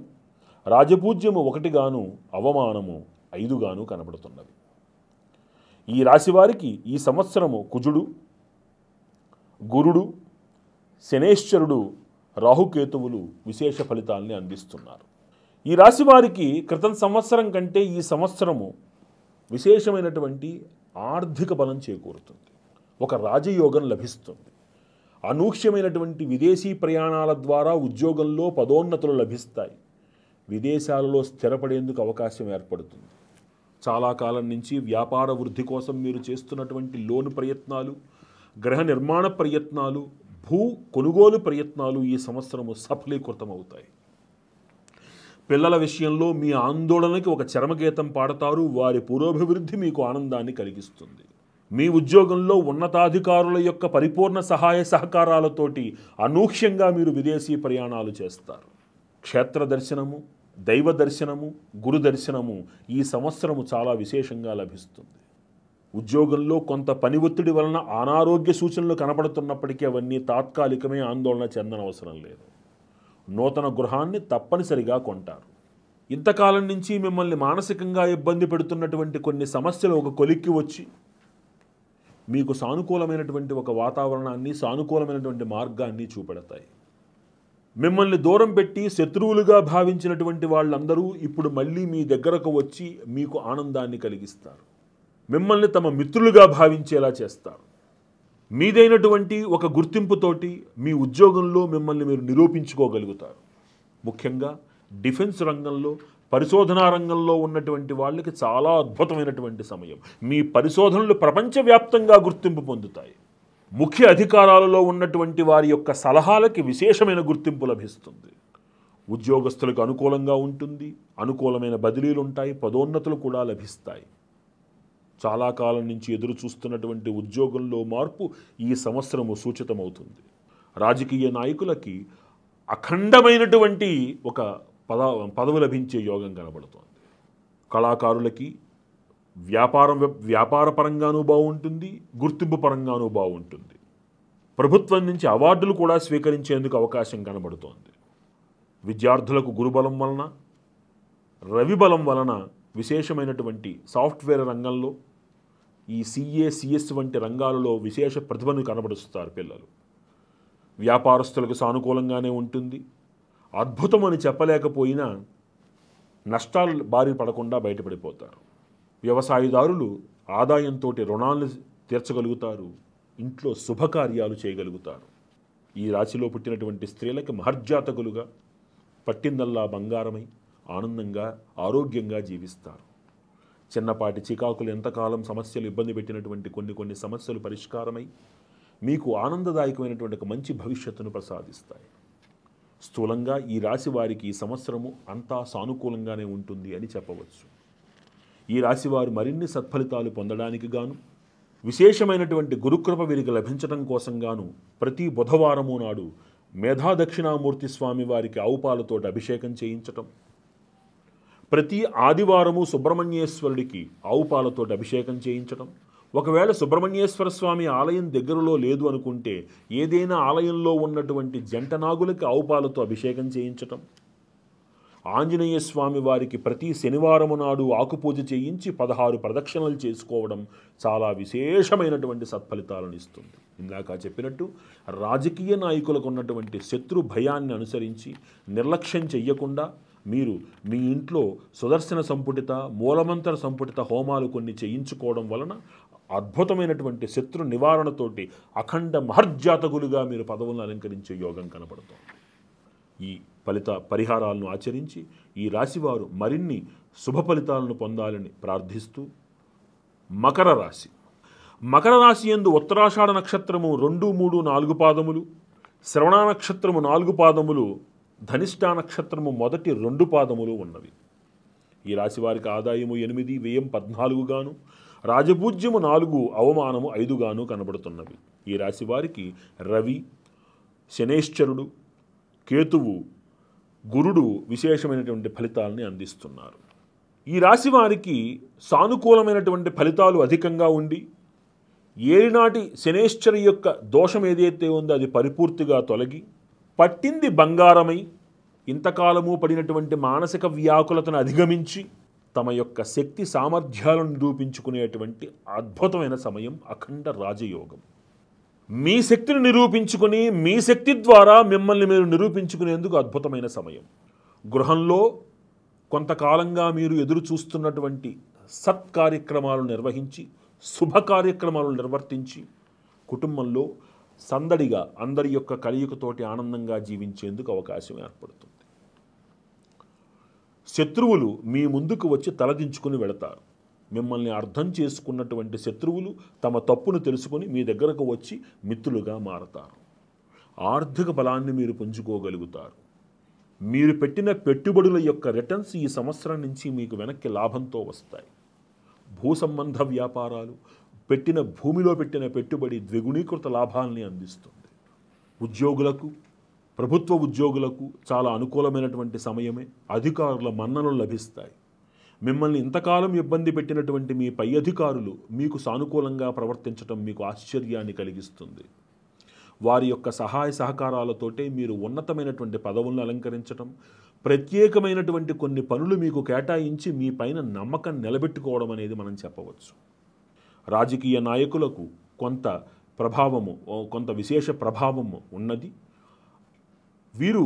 రాజపూజ్యము 1 గాను, అవమానము 5 గాను కనపడుతున్నవి. ఈ రాశి వారికి ఈ సంవత్సరము కుజుడు, గురుడు, శనేశ్వరుడు, రాహుకేతువులు విశేష ఫలితాల్ని అందిస్తున్నారు. ఈ రాశి వారికి క్రితం సంవత్సరం కంటే ఈ సంవత్సరము విశేషమైనటువంటి ఆర్థిక బలం చేకూరుతుంది. ఒక రాజయోగం లభిస్తుంది. అనూహ్యమైనటువంటి విదేశీ ప్రయాణాల ద్వారా ఉద్యోగంలో పదోన్నతులు లభిస్తాయి. విదేశాలలో స్థిరపడేందుకు అవకాశం ఏర్పడుతుంది. చాలా కాలం నుంచి వ్యాపార వృద్ధి కోసం మీరు చేస్తున్నటువంటి లోన్ ప్రయత్నాలు, గృహ నిర్మాణ ప్రయత్నాలు, భూ కొనుగోలు ప్రయత్నాలు ఈ సంవత్సరము సఫలీకృతమవుతాయి. పిల్లల విషయంలో మీ ఆందోళనకి ఒక చరమగీతం పాడతారు. వారి పురోభివృద్ధి మీకు ఆనందాన్ని కలిగిస్తుంది. మీ ఉద్యోగంలో ఉన్నతాధికారుల యొక్క పరిపూర్ణ సహాయ సహకారాలతోటి అనూహ్యంగా మీరు విదేశీ ప్రయాణాలు చేస్తారు. క్షేత్ర దర్శనము, దైవ దర్శనము, గురు దర్శనము ఈ సంవత్సరము చాలా విశేషంగా లభిస్తుంది. ఉద్యోగంలో కొంత పని ఒత్తిడి వలన అనారోగ్య సూచనలు కనపడుతున్నప్పటికీ అవన్నీ తాత్కాలికమే, ఆందోళన చెందనవసరం లేదు. నూతన గృహాన్ని తప్పనిసరిగా కొంటారు. ఇంతకాలం నుంచి మిమ్మల్ని మానసికంగా ఇబ్బంది పెడుతున్నటువంటి కొన్ని సమస్యలు ఒక కొలిక్కి వచ్చి మీకు సానుకూలమైనటువంటి ఒక వాతావరణాన్ని, సానుకూలమైనటువంటి మార్గాన్ని చూపెడతాయి. మిమ్మల్ని దూరం పెట్టి శత్రువులుగా భావించినటువంటి వాళ్ళందరూ ఇప్పుడు మళ్ళీ మీ దగ్గరకు వచ్చి మీకు ఆనందాన్ని కలిగిస్తారు. మిమ్మల్ని తమ మిత్రులుగా భావించేలా చేస్తారు. మీదైనటువంటి ఒక గుర్తింపుతోటి మీ ఉద్యోగంలో మిమ్మల్ని మీరు నిరూపించుకోగలుగుతారు. ముఖ్యంగా డిఫెన్స్ రంగంలో, పరిశోధనా రంగంలో ఉన్నటువంటి వాళ్ళకి చాలా అద్భుతమైనటువంటి సమయం. మీ పరిశోధనలు ప్రపంచవ్యాప్తంగా గుర్తింపు పొందుతాయి. ముఖ్య అధికారాలలో ఉన్నటువంటి వారి యొక్క సలహాలకి విశేషమైన గుర్తింపు లభిస్తుంది. ఉద్యోగస్తులకు అనుకూలంగా ఉంటుంది. అనుకూలమైన బదిలీలు ఉంటాయి. పదోన్నతులు కూడా లభిస్తాయి. చాలా కాలం నుంచి ఎదురు చూస్తున్నటువంటి ఉద్యోగంలో మార్పు ఈ సంవత్సరము సూచితమవుతుంది. రాజకీయ నాయకులకి అఖండమైనటువంటి ఒక పదవి లభించే యోగం కనబడుతోంది. కళాకారులకి వ్యాపార పరంగానూ బాగుంటుంది, గుర్తింపు పరంగానూ బాగుంటుంది. ప్రభుత్వం నుంచి అవార్డులు కూడా స్వీకరించేందుకు అవకాశం కనబడుతోంది. విద్యార్థులకు గురుబలం వలన, రవిబలం వలన విశేషమైనటువంటి సాఫ్ట్వేర్ రంగంలో, ఈ CA, CS వంటి రంగాలలో విశేష ప్రతిభను కనబరుస్తారు పిల్లలు. వ్యాపారస్తులకు సానుకూలంగానే ఉంటుంది. అద్భుతమని చెప్పలేకపోయినా నష్టాలు బారి పడకుండా బయటపడిపోతారు. వ్యవసాయదారులు ఆదాయంతో రుణాలను తీర్చగలుగుతారు. ఇంట్లో శుభకార్యాలు చేయగలుగుతారు. ఈ రాశిలో పుట్టినటువంటి స్త్రీలకి మహర్జాతకులుగా పట్టిందల్లా బంగారమై ఆనందంగా, ఆరోగ్యంగా జీవిస్తారు. చిన్నపాటి చికాకులు, ఎంతకాలం సమస్యలు ఇబ్బంది పెట్టినటువంటి కొన్ని సమస్యలు పరిష్కారమై మీకు ఆనందదాయకమైనటువంటి ఒక మంచి భవిష్యత్తును ప్రసాదిస్తాయి. స్థూలంగా ఈ రాశి వారికి ఈ సంవత్సరము అంతా సానుకూలంగానే ఉంటుంది అని చెప్పవచ్చు. ఈ రాశివారు మరిన్ని సత్ఫలితాలు పొందడానికి గాను, విశేషమైనటువంటి గురుకృప వీరికి లభించడం కోసం గాను ప్రతి బుధవారము నాడు మేధా దక్షిణామూర్తి స్వామి వారికి ఆవుపాలతో అభిషేకం చేయించటం, ప్రతి ఆదివారము సుబ్రహ్మణ్యేశ్వరుడికి ఆవుపాలతో అభిషేకం చేయించటం, ఒకవేళ సుబ్రహ్మణ్యేశ్వర స్వామి ఆలయం దగ్గరలో లేదు అనుకుంటే ఏదైనా ఆలయంలో ఉన్నటువంటి జంట నాగులకి ఆవుపాలతో అభిషేకం చేయించటం, ఆంజనేయ స్వామి వారికి ప్రతి శనివారము నాడు ఆకుపూజ చేయించి 16 ప్రదక్షిణలు చేసుకోవడం చాలా విశేషమైనటువంటి సత్ఫలితాలను ఇస్తుంది. ఇందాక చెప్పినట్టు రాజకీయ నాయకులకు ఉన్నటువంటి శత్రు భయాన్ని అనుసరించి నిర్లక్ష్యం చెయ్యకుండా మీరు మీ ఇంట్లో సుదర్శన సంపుటిత, మూలమంత్ర సంపుటిత హోమాలు కొన్ని చేయించుకోవడం వలన అద్భుతమైనటువంటి శత్రు నివారణతోటి అఖండ మహర్జాతకులుగా మీరు పదవులను అలంకరించే యోగం కనపడుతోంది. ఈ పరిహారాలను ఆచరించి ఈ రాశివారు మరిన్ని శుభ ఫలితాలను పొందాలని ప్రార్థిస్తూ, మకర రాశి. మకర రాశి యందు ఉత్తరాషాఢ నక్షత్రము 2, 3, 4 పాదములు, శ్రవణ నక్షత్రము 4 పాదములు, ధనిష్ఠా నక్షత్రము మొదటి 2 పాదములు ఉన్నవి. ఈ రాశి వారికి ఆదాయము 8, వ్యయం 14 గాను, రాజపూజ్యము 4, అవమానము 5 గాను కనబడుతున్నవి. ఈ రాశి వారికి రవి, శనేశ్వరుడు, కేతువు, గురుడు విశేషమైనటువంటి ఫలితాలని అందిస్తున్నారు. ఈ రాశి వారికి సానుకూలమైనటువంటి ఫలితాలు అధికంగా ఉండి, ఏలినాటి శనేశ్వరి యొక్క దోషం ఏదైతే ఉందో అది పరిపూర్తిగా తొలగి, పట్టింది బంగారమై ఇంతకాలము పడినటువంటి మానసిక వ్యాకులతను అధిగమించి తమ యొక్క శక్తి సామర్థ్యాలను నిరూపించుకునేటువంటి అద్భుతమైన సమయం అఖండ రాజయోగం. మీ శక్తిని నిరూపించుకుని, మీ శక్తి ద్వారా మిమ్మల్ని మీరు నిరూపించుకునేందుకు అద్భుతమైన సమయం. గృహంలో కొంతకాలంగా మీరు ఎదురు చూస్తున్నటువంటి సత్కార్యక్రమాలు నిర్వహించి, శుభ కార్యక్రమాలు నిర్వర్తించి, కుటుంబంలో సందడిగా అందరి యొక్క కలయికతోటి ఆనందంగా జీవించేందుకు అవకాశం ఏర్పడుతుంది. శత్రువులు మీ ముందుకు వచ్చి తలదించుకుని వెళతారు. మిమ్మల్ని అర్థం చేసుకున్నటువంటి శత్రువులు తమ తప్పును తెలుసుకుని మీ దగ్గరకు వచ్చి మిత్రులుగా మారతారు. ఆర్థిక బలాన్ని మీరు పుంజుకోగలుగుతారు. మీరు పెట్టిన పెట్టుబడుల యొక్క రిటర్న్స్ ఈ సంవత్సరం నుంచి మీకు వెనక్కి లాభంతో వస్తాయి. భూ సంబంధ వ్యాపారాలు, భూమిలో పెట్టిన పెట్టుబడి ద్విగుణీకృత లాభాలని అందిస్తుంది. ఉద్యోగులకు, ప్రభుత్వ ఉద్యోగులకు చాలా అనుకూలమైనటువంటి సమయమే. అధికారుల మన్ననలు లభిస్తాయి. మిమ్మల్ని ఇంతకాలం ఇబ్బంది పెట్టినటువంటి మీ పై అధికారులు మీకు సానుకూలంగా ప్రవర్తించడం మీకు ఆశ్చర్యాన్ని కలిగిస్తుంది. వారి యొక్క సహాయ సహకారాలతోటే మీరు ఉన్నతమైనటువంటి పదవులను అలంకరించడం, ప్రత్యేకమైనటువంటి కొన్ని పనులు మీకు కేటాయించి మీ పైన నమ్మకం నిలబెట్టుకోవడం అనేది మనం చెప్పవచ్చు. రాజకీయ నాయకులకు కొంత విశేష ప్రభావము ఉన్నది. వీరు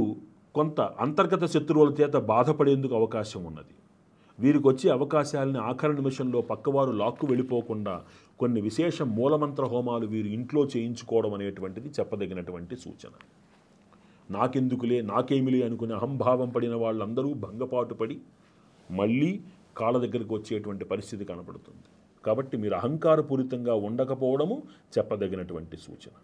కొంత అంతర్గత శత్రువుల చేత బాధపడేందుకు అవకాశం ఉన్నది. వీరికి వచ్చే అవకాశాలని ఆఖరి నిమిషంలో పక్కవారు లాక్కు వెళ్ళిపోకుండా కొన్ని విశేష మూలమంత్ర హోమాలు వీరు ఇంట్లో చేయించుకోవడం అనేటువంటిది చెప్పదగినటువంటి సూచన. నాకెందుకులే, నాకేమిలే అనుకునే అహంభావం పడిన వాళ్ళందరూ భంగపాటు పడి మళ్ళీ కాళ్ళ దగ్గరికి వచ్చేటువంటి పరిస్థితి కనపడుతుంది. కాబట్టి మీరు అహంకారపూరితంగా ఉండకపోవడము చెప్పదగినటువంటి సూచన.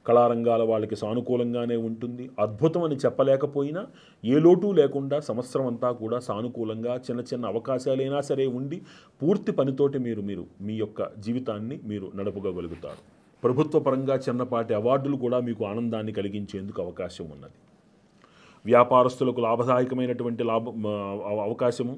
కళారంగాల వాళ్ళకి సానుకూలంగానే ఉంటుంది. అద్భుతం అని చెప్పలేకపోయినా ఏ లోటు లేకుండా సంవత్సరం అంతా కూడా సానుకూలంగా చిన్న చిన్న అవకాశాలైనా సరే ఉండి పూర్తి పనితోటి మీరు మీ యొక్క జీవితాన్ని మీరు నడుపుకోగలుగుతారు. ప్రభుత్వ పరంగా చిన్నపాటి అవార్డులు కూడా మీకు ఆనందాన్ని కలిగించేందుకు అవకాశం ఉన్నది. వ్యాపారస్తులకు లాభదాయకమైనటువంటి అవకాశము.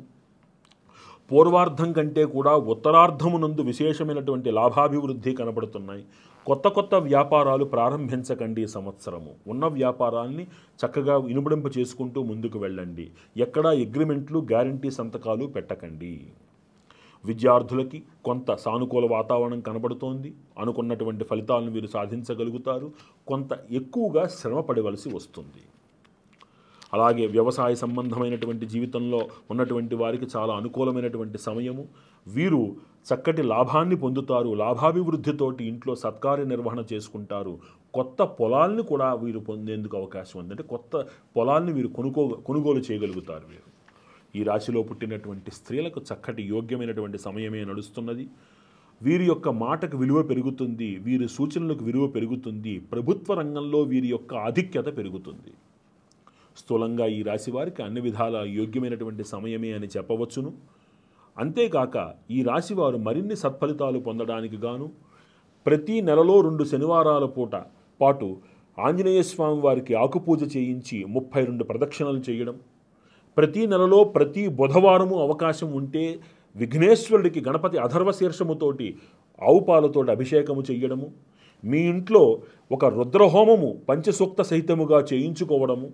పూర్వార్ధం కంటే కూడా ఉత్తరార్ధమునందు విశేషమైనటువంటి లాభాభివృద్ధి కనబడుతున్నాయి. కొత్త కొత్త వ్యాపారాలు ప్రారంభించకండి. సంవత్సరము ఉన్న వ్యాపారాల్ని చక్కగా ఇనుబడింప చేసుకుంటూ ముందుకు వెళ్ళండి. ఎక్కడా అగ్రిమెంట్లు, గ్యారంటీ సంతకాలు పెట్టకండి. విద్యార్థులకి కొంత సానుకూల వాతావరణం కనబడుతోంది. అనుకున్నటువంటి ఫలితాలను వీరు సాధించగలుగుతారు. కొంత ఎక్కువగా శ్రమ పడవలసి వస్తుంది. అలాగే వ్యవసాయ సంబంధమైనటువంటి జీవితంలో ఉన్నటువంటి వారికి చాలా అనుకూలమైనటువంటి సమయము. వీరు చక్కటి లాభాన్ని పొందుతారు. లాభాభివృద్ధితోటి ఇంట్లో సత్కార్య నిర్వహణ చేసుకుంటారు. కొత్త పొలాల్ని కూడా వీరు పొందేందుకు అవకాశం ఉంది. అంటే కొత్త పొలాల్ని వీరు కొనుగోలు చేయగలుగుతారు. వీరు ఈ రాశిలో పుట్టినటువంటి స్త్రీలకు చక్కటి యోగ్యమైనటువంటి సమయమే నడుస్తున్నది. వీరి యొక్క మాటకు విలువ పెరుగుతుంది. వీరి సూచనలకు విలువ పెరుగుతుంది. ప్రభుత్వ రంగంలో వీరి యొక్క ఆధిక్యత పెరుగుతుంది. స్థూలంగా ఈ రాశి వారికి అన్ని విధాల యోగ్యమైనటువంటి సమయమే అని చెప్పవచ్చును. అంతేకాక ఈ రాశివారు మరిన్ని సత్ఫలితాలు పొందడానికి గాను ప్రతి నెలలో 2 శనివారాల పాటు ఆంజనేయ స్వామి వారికి ఆకుపూజ చేయించి 32 ప్రదక్షిణలు చేయడం, ప్రతి నెలలో ప్రతి బుధవారము అవకాశం ఉంటే విఘ్నేశ్వరుడికి గణపతి అథర్వశీర్షముతోటి ఆవు పాలతోటి అభిషేకము చేయడము, మీ ఇంట్లో ఒక రుద్రహోమము పంచసూక్త సహితముగా చేయించుకోవడము,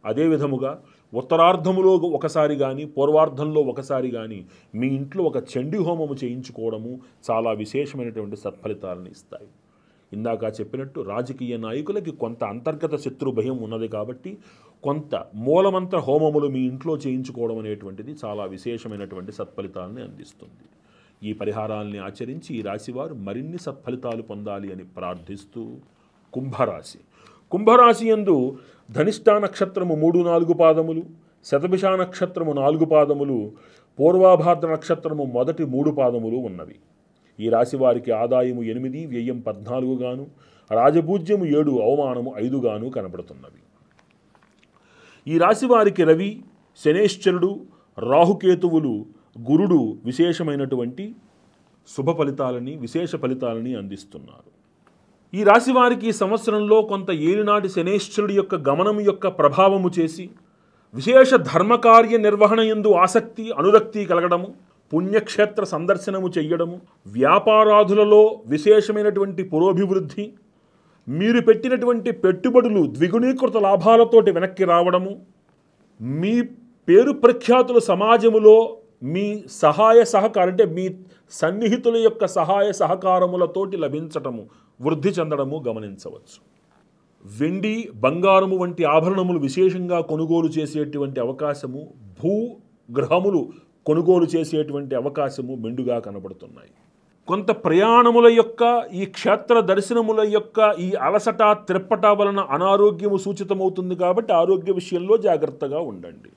అదే విధముగా ఉత్తరార్ధములో ఒకసారి కానీ పూర్వార్ధంలో ఒకసారి కానీ మీ ఇంట్లో ఒక చండీ హోమము చేయించుకోవడము చాలా విశేషమైనటువంటి సత్ఫలితాలను ఇస్తాయి. ఇందాక చెప్పినట్టు రాజకీయ నాయకులకి కొంత అంతర్గత శత్రు భయం ఉన్నది కాబట్టి కొంత మూలమంత్ర హోమములు మీ ఇంట్లో చేయించుకోవడం అనేటువంటిది చాలా విశేషమైనటువంటి సత్ఫలితాలని అందిస్తుంది. ఈ పరిహారాలని ఆచరించి ఈ రాశివారు మరిన్ని సత్ఫలితాలు పొందాలి అని ప్రార్థిస్తూ కుంభరాశి. కుంభరాశి యందు ధనిష్టా నక్షత్రము 3-4 పాదములు, శతభిష నక్షత్రము 4 పాదములు, పూర్వాభాద్ర నక్షత్రము మొదటి 3 పాదములు ఉన్నవి. ఈ రాశి వారికి ఆదాయము 8, వ్యయం 14 గాను, రాజపూజ్యము 7, అవమానము 5 గాను కనబడుతున్నవి. ఈ రాశి వారికి రవి, శనేశ్వరుడు, రాహుకేతువులు, గురుడు విశేషమైనటువంటి శుభ ఫలితాలని విశేష ఫలితాలని అందిస్తున్నారు. ఈ రాశి వారికి ఈ సంవత్సరంలో కొంత ఏలినాటి శనేశ్వరుడి యొక్క గమనం యొక్క ప్రభావము చేసి విశేష ధర్మకార్య నిర్వహణ యందు ఆసక్తి అనురక్తి కలగడము, పుణ్యక్షేత్ర సందర్శనము చెయ్యడము, వ్యాపారాదులలో విశేషమైనటువంటి పురోభివృద్ధి, మీరు పెట్టినటువంటి పెట్టుబడులు ద్విగుణీకృత లాభాలతోటి వెనక్కి రావడము, మీ పేరు ప్రఖ్యాతుల సమాజములో మీ సహాయ సహకారం అంటే మీ సన్నిహితుల యొక్క సహాయ సహకారములతోటి లభించటము, వృద్ధి చెందడము గమనించవచ్చు. వెండి, బంగారము వంటి ఆభరణములు విశేషంగా కొనుగోలు చేసేటువంటి అవకాశము, భూగ్రహములు కొనుగోలు చేసేటువంటి అవకాశము మెండుగా కనబడుతున్నాయి. కొంత ప్రయాణముల యొక్క ఈ క్షేత్ర దర్శనముల యొక్క ఈ అలసట త్రిప్పట వలన అనారోగ్యము సూచితమవుతుంది కాబట్టి ఆరోగ్య విషయంలో జాగ్రత్తగా ఉండండి.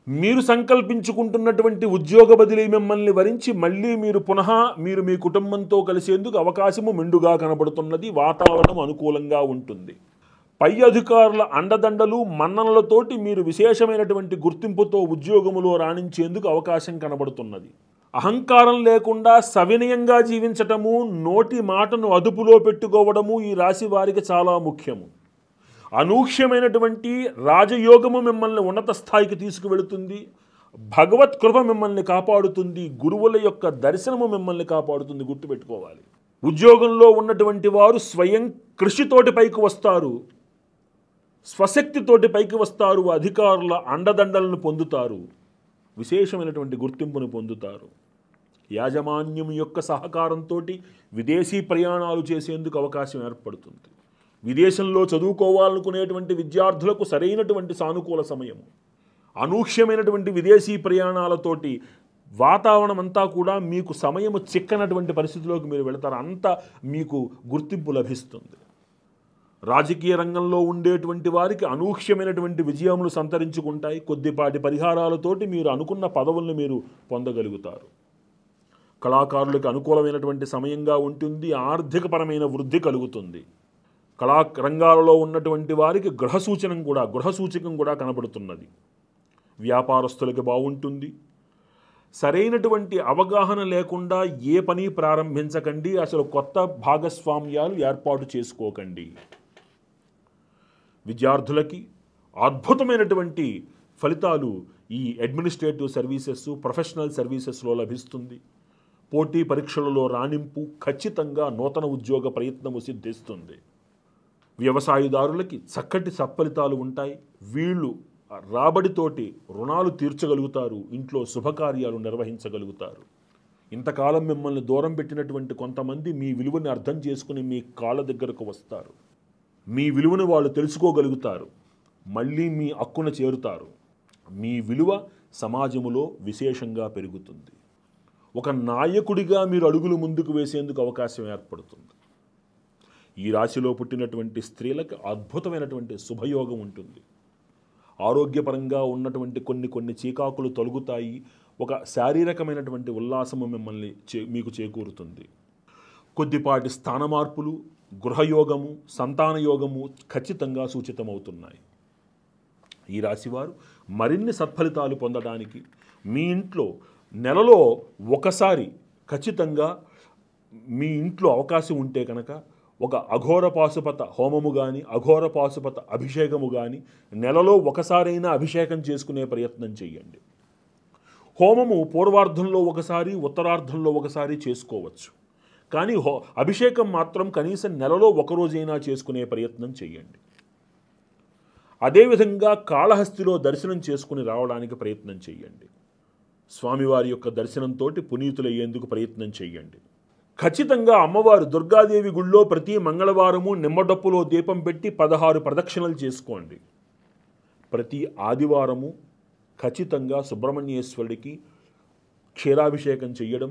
మీరు సంకల్పించుకుంటున్నటువంటి ఉద్యోగ బదిలీ మిమ్మల్ని వరించి మళ్ళీ మీరు మీ కుటుంబంతో కలిసేందుకు అవకాశము మెండుగా కనబడుతున్నది. వాతావరణం అనుకూలంగా ఉంటుంది. పై అధికారుల అండదండలు మన్ననలతోటి మీరు విశేషమైనటువంటి గుర్తింపుతో ఉద్యోగములో రాణించేందుకు అవకాశం కనబడుతున్నది. అహంకారం లేకుండా సవినయంగా జీవించటము, నోటి మాటను అదుపులో పెట్టుకోవడము ఈ రాశి వారికి చాలా ముఖ్యము. అనూహ్యమైనటువంటి రాజయోగము మిమ్మల్ని ఉన్నత స్థాయికి తీసుకువెళుతుంది. భగవత్ కృప మిమ్మల్ని కాపాడుతుంది. గురువుల యొక్క దర్శనము మిమ్మల్ని కాపాడుతుంది. గుర్తుపెట్టుకోవాలి. ఉద్యోగంలో ఉన్నటువంటి వారు స్వయం కృషితోటి పైకి వస్తారు, స్వశక్తితోటి పైకి వస్తారు. అధికారుల అండదండలను పొందుతారు, విశేషమైనటువంటి గుర్తింపును పొందుతారు. యాజమాన్యం యొక్క సహకారంతో విదేశీ ప్రయాణాలు చేసేందుకు అవకాశం ఏర్పడుతుంది. విదేశంలో చదువుకోవాలనుకునేటువంటి విద్యార్థులకు సరైనటువంటి సానుకూల సమయము. అనూహ్యమైనటువంటి విదేశీ ప్రయాణాలతోటి వాతావరణం అంతా కూడా మీకు సమయము చిక్కనటువంటి పరిస్థితిలోకి మీరు వెళతారు. అంత మీకు గుర్తింపు లభిస్తుంది. రాజకీయ రంగంలో ఉండేటువంటి వారికి అనూహ్యమైనటువంటి విజయములు సంతరించుకుంటాయి. కొద్దిపాటి పరిహారాలతోటి మీరు అనుకున్న పదవులను మీరు పొందగలుగుతారు. కళాకారులకు అనుకూలమైనటువంటి సమయంగా ఉంటుంది. ఆర్థికపరమైన వృద్ధి కలుగుతుంది. కళా రంగాలలో ఉన్నటువంటి వారికి గృహసూచకం కూడా కనబడుతున్నది. వ్యాపారస్తులకి బాగుంటుంది. సరైనటువంటి అవగాహన లేకుండా ఏ పని ప్రారంభించకండి. అసలు కొత్త భాగస్వామ్యాలు ఏర్పాటు చేసుకోకండి. విద్యార్థులకి అద్భుతమైనటువంటి ఫలితాలు ఈ అడ్మినిస్ట్రేటివ్ సర్వీసెస్, ప్రొఫెషనల్ సర్వీసెస్లో లభిస్తుంది. పోటీ పరీక్షలలో రాణింపు, ఖచ్చితంగా నూతన ఉద్యోగ ప్రయత్నము సిద్ధిస్తుంది. వ్యవసాయదారులకి చక్కటి సత్ఫలితాలు ఉంటాయి. వీళ్ళు రాబడితోటి రుణాలు తీర్చగలుగుతారు. ఇంట్లో శుభకార్యాలు నిర్వహించగలుగుతారు. ఇంతకాలం మిమ్మల్ని దూరం పెట్టినటువంటి కొంతమంది మీ విలువని అర్థం చేసుకుని మీ కాళ్ళ దగ్గరకు వస్తారు. మీ విలువను వాళ్ళు తెలుసుకోగలుగుతారు. మళ్ళీ మీ హక్కున చేరుతారు. మీ విలువ సమాజములో విశేషంగా పెరుగుతుంది. ఒక నాయకుడిగా మీరు అడుగులు ముందుకు వేసేందుకు అవకాశం ఏర్పడుతుంది. ఈ రాశిలో పుట్టినటువంటి స్త్రీలకు అద్భుతమైనటువంటి శుభయోగం ఉంటుంది. ఆరోగ్యపరంగా ఉన్నటువంటి కొన్ని చీకాకులు తొలగుతాయి. ఒక శారీరకమైనటువంటి ఉల్లాసము మీకు చేకూరుతుంది. కొద్దిపాటి స్థాన మార్పులు, గృహయోగము, సంతానయోగము ఖచ్చితంగా సూచితమవుతున్నాయి. ఈ రాశివారు మరిన్ని సత్ఫలితాలు పొందడానికి మీ ఇంట్లో నెలలో ఒకసారి ఖచ్చితంగా మీ ఇంట్లో అవకాశం ఉంటే కనుక ఒక అఘోర పాశుపత హోమము కానీ, అఘోర పాశుపత అభిషేకము కానీ నెలలో ఒకసారైనా అభిషేకం చేసుకునే ప్రయత్నం చేయండి. హోమము పూర్వార్ధంలో ఒకసారి, ఉత్తరార్ధంలో ఒకసారి చేసుకోవచ్చు. కానీ అభిషేకం మాత్రం కనీసం నెలలో ఒకరోజైనా చేసుకునే ప్రయత్నం చేయండి. అదేవిధంగా కాళహస్తిలో దర్శనం చేసుకుని రావడానికి ప్రయత్నం చేయండి. స్వామివారి యొక్క దర్శనంతో పునీతులయ్యేందుకు ప్రయత్నం చేయండి. ఖచ్చితంగా అమ్మవారు దుర్గాదేవి గుళ్ళో ప్రతి మంగళవారము నిమ్మడప్పులో దీపం పెట్టి 16 ప్రదక్షిణలు చేసుకోండి. ప్రతి ఆదివారము ఖచ్చితంగా సుబ్రహ్మణ్యేశ్వరుడికి క్షీరాభిషేకం చేయడం,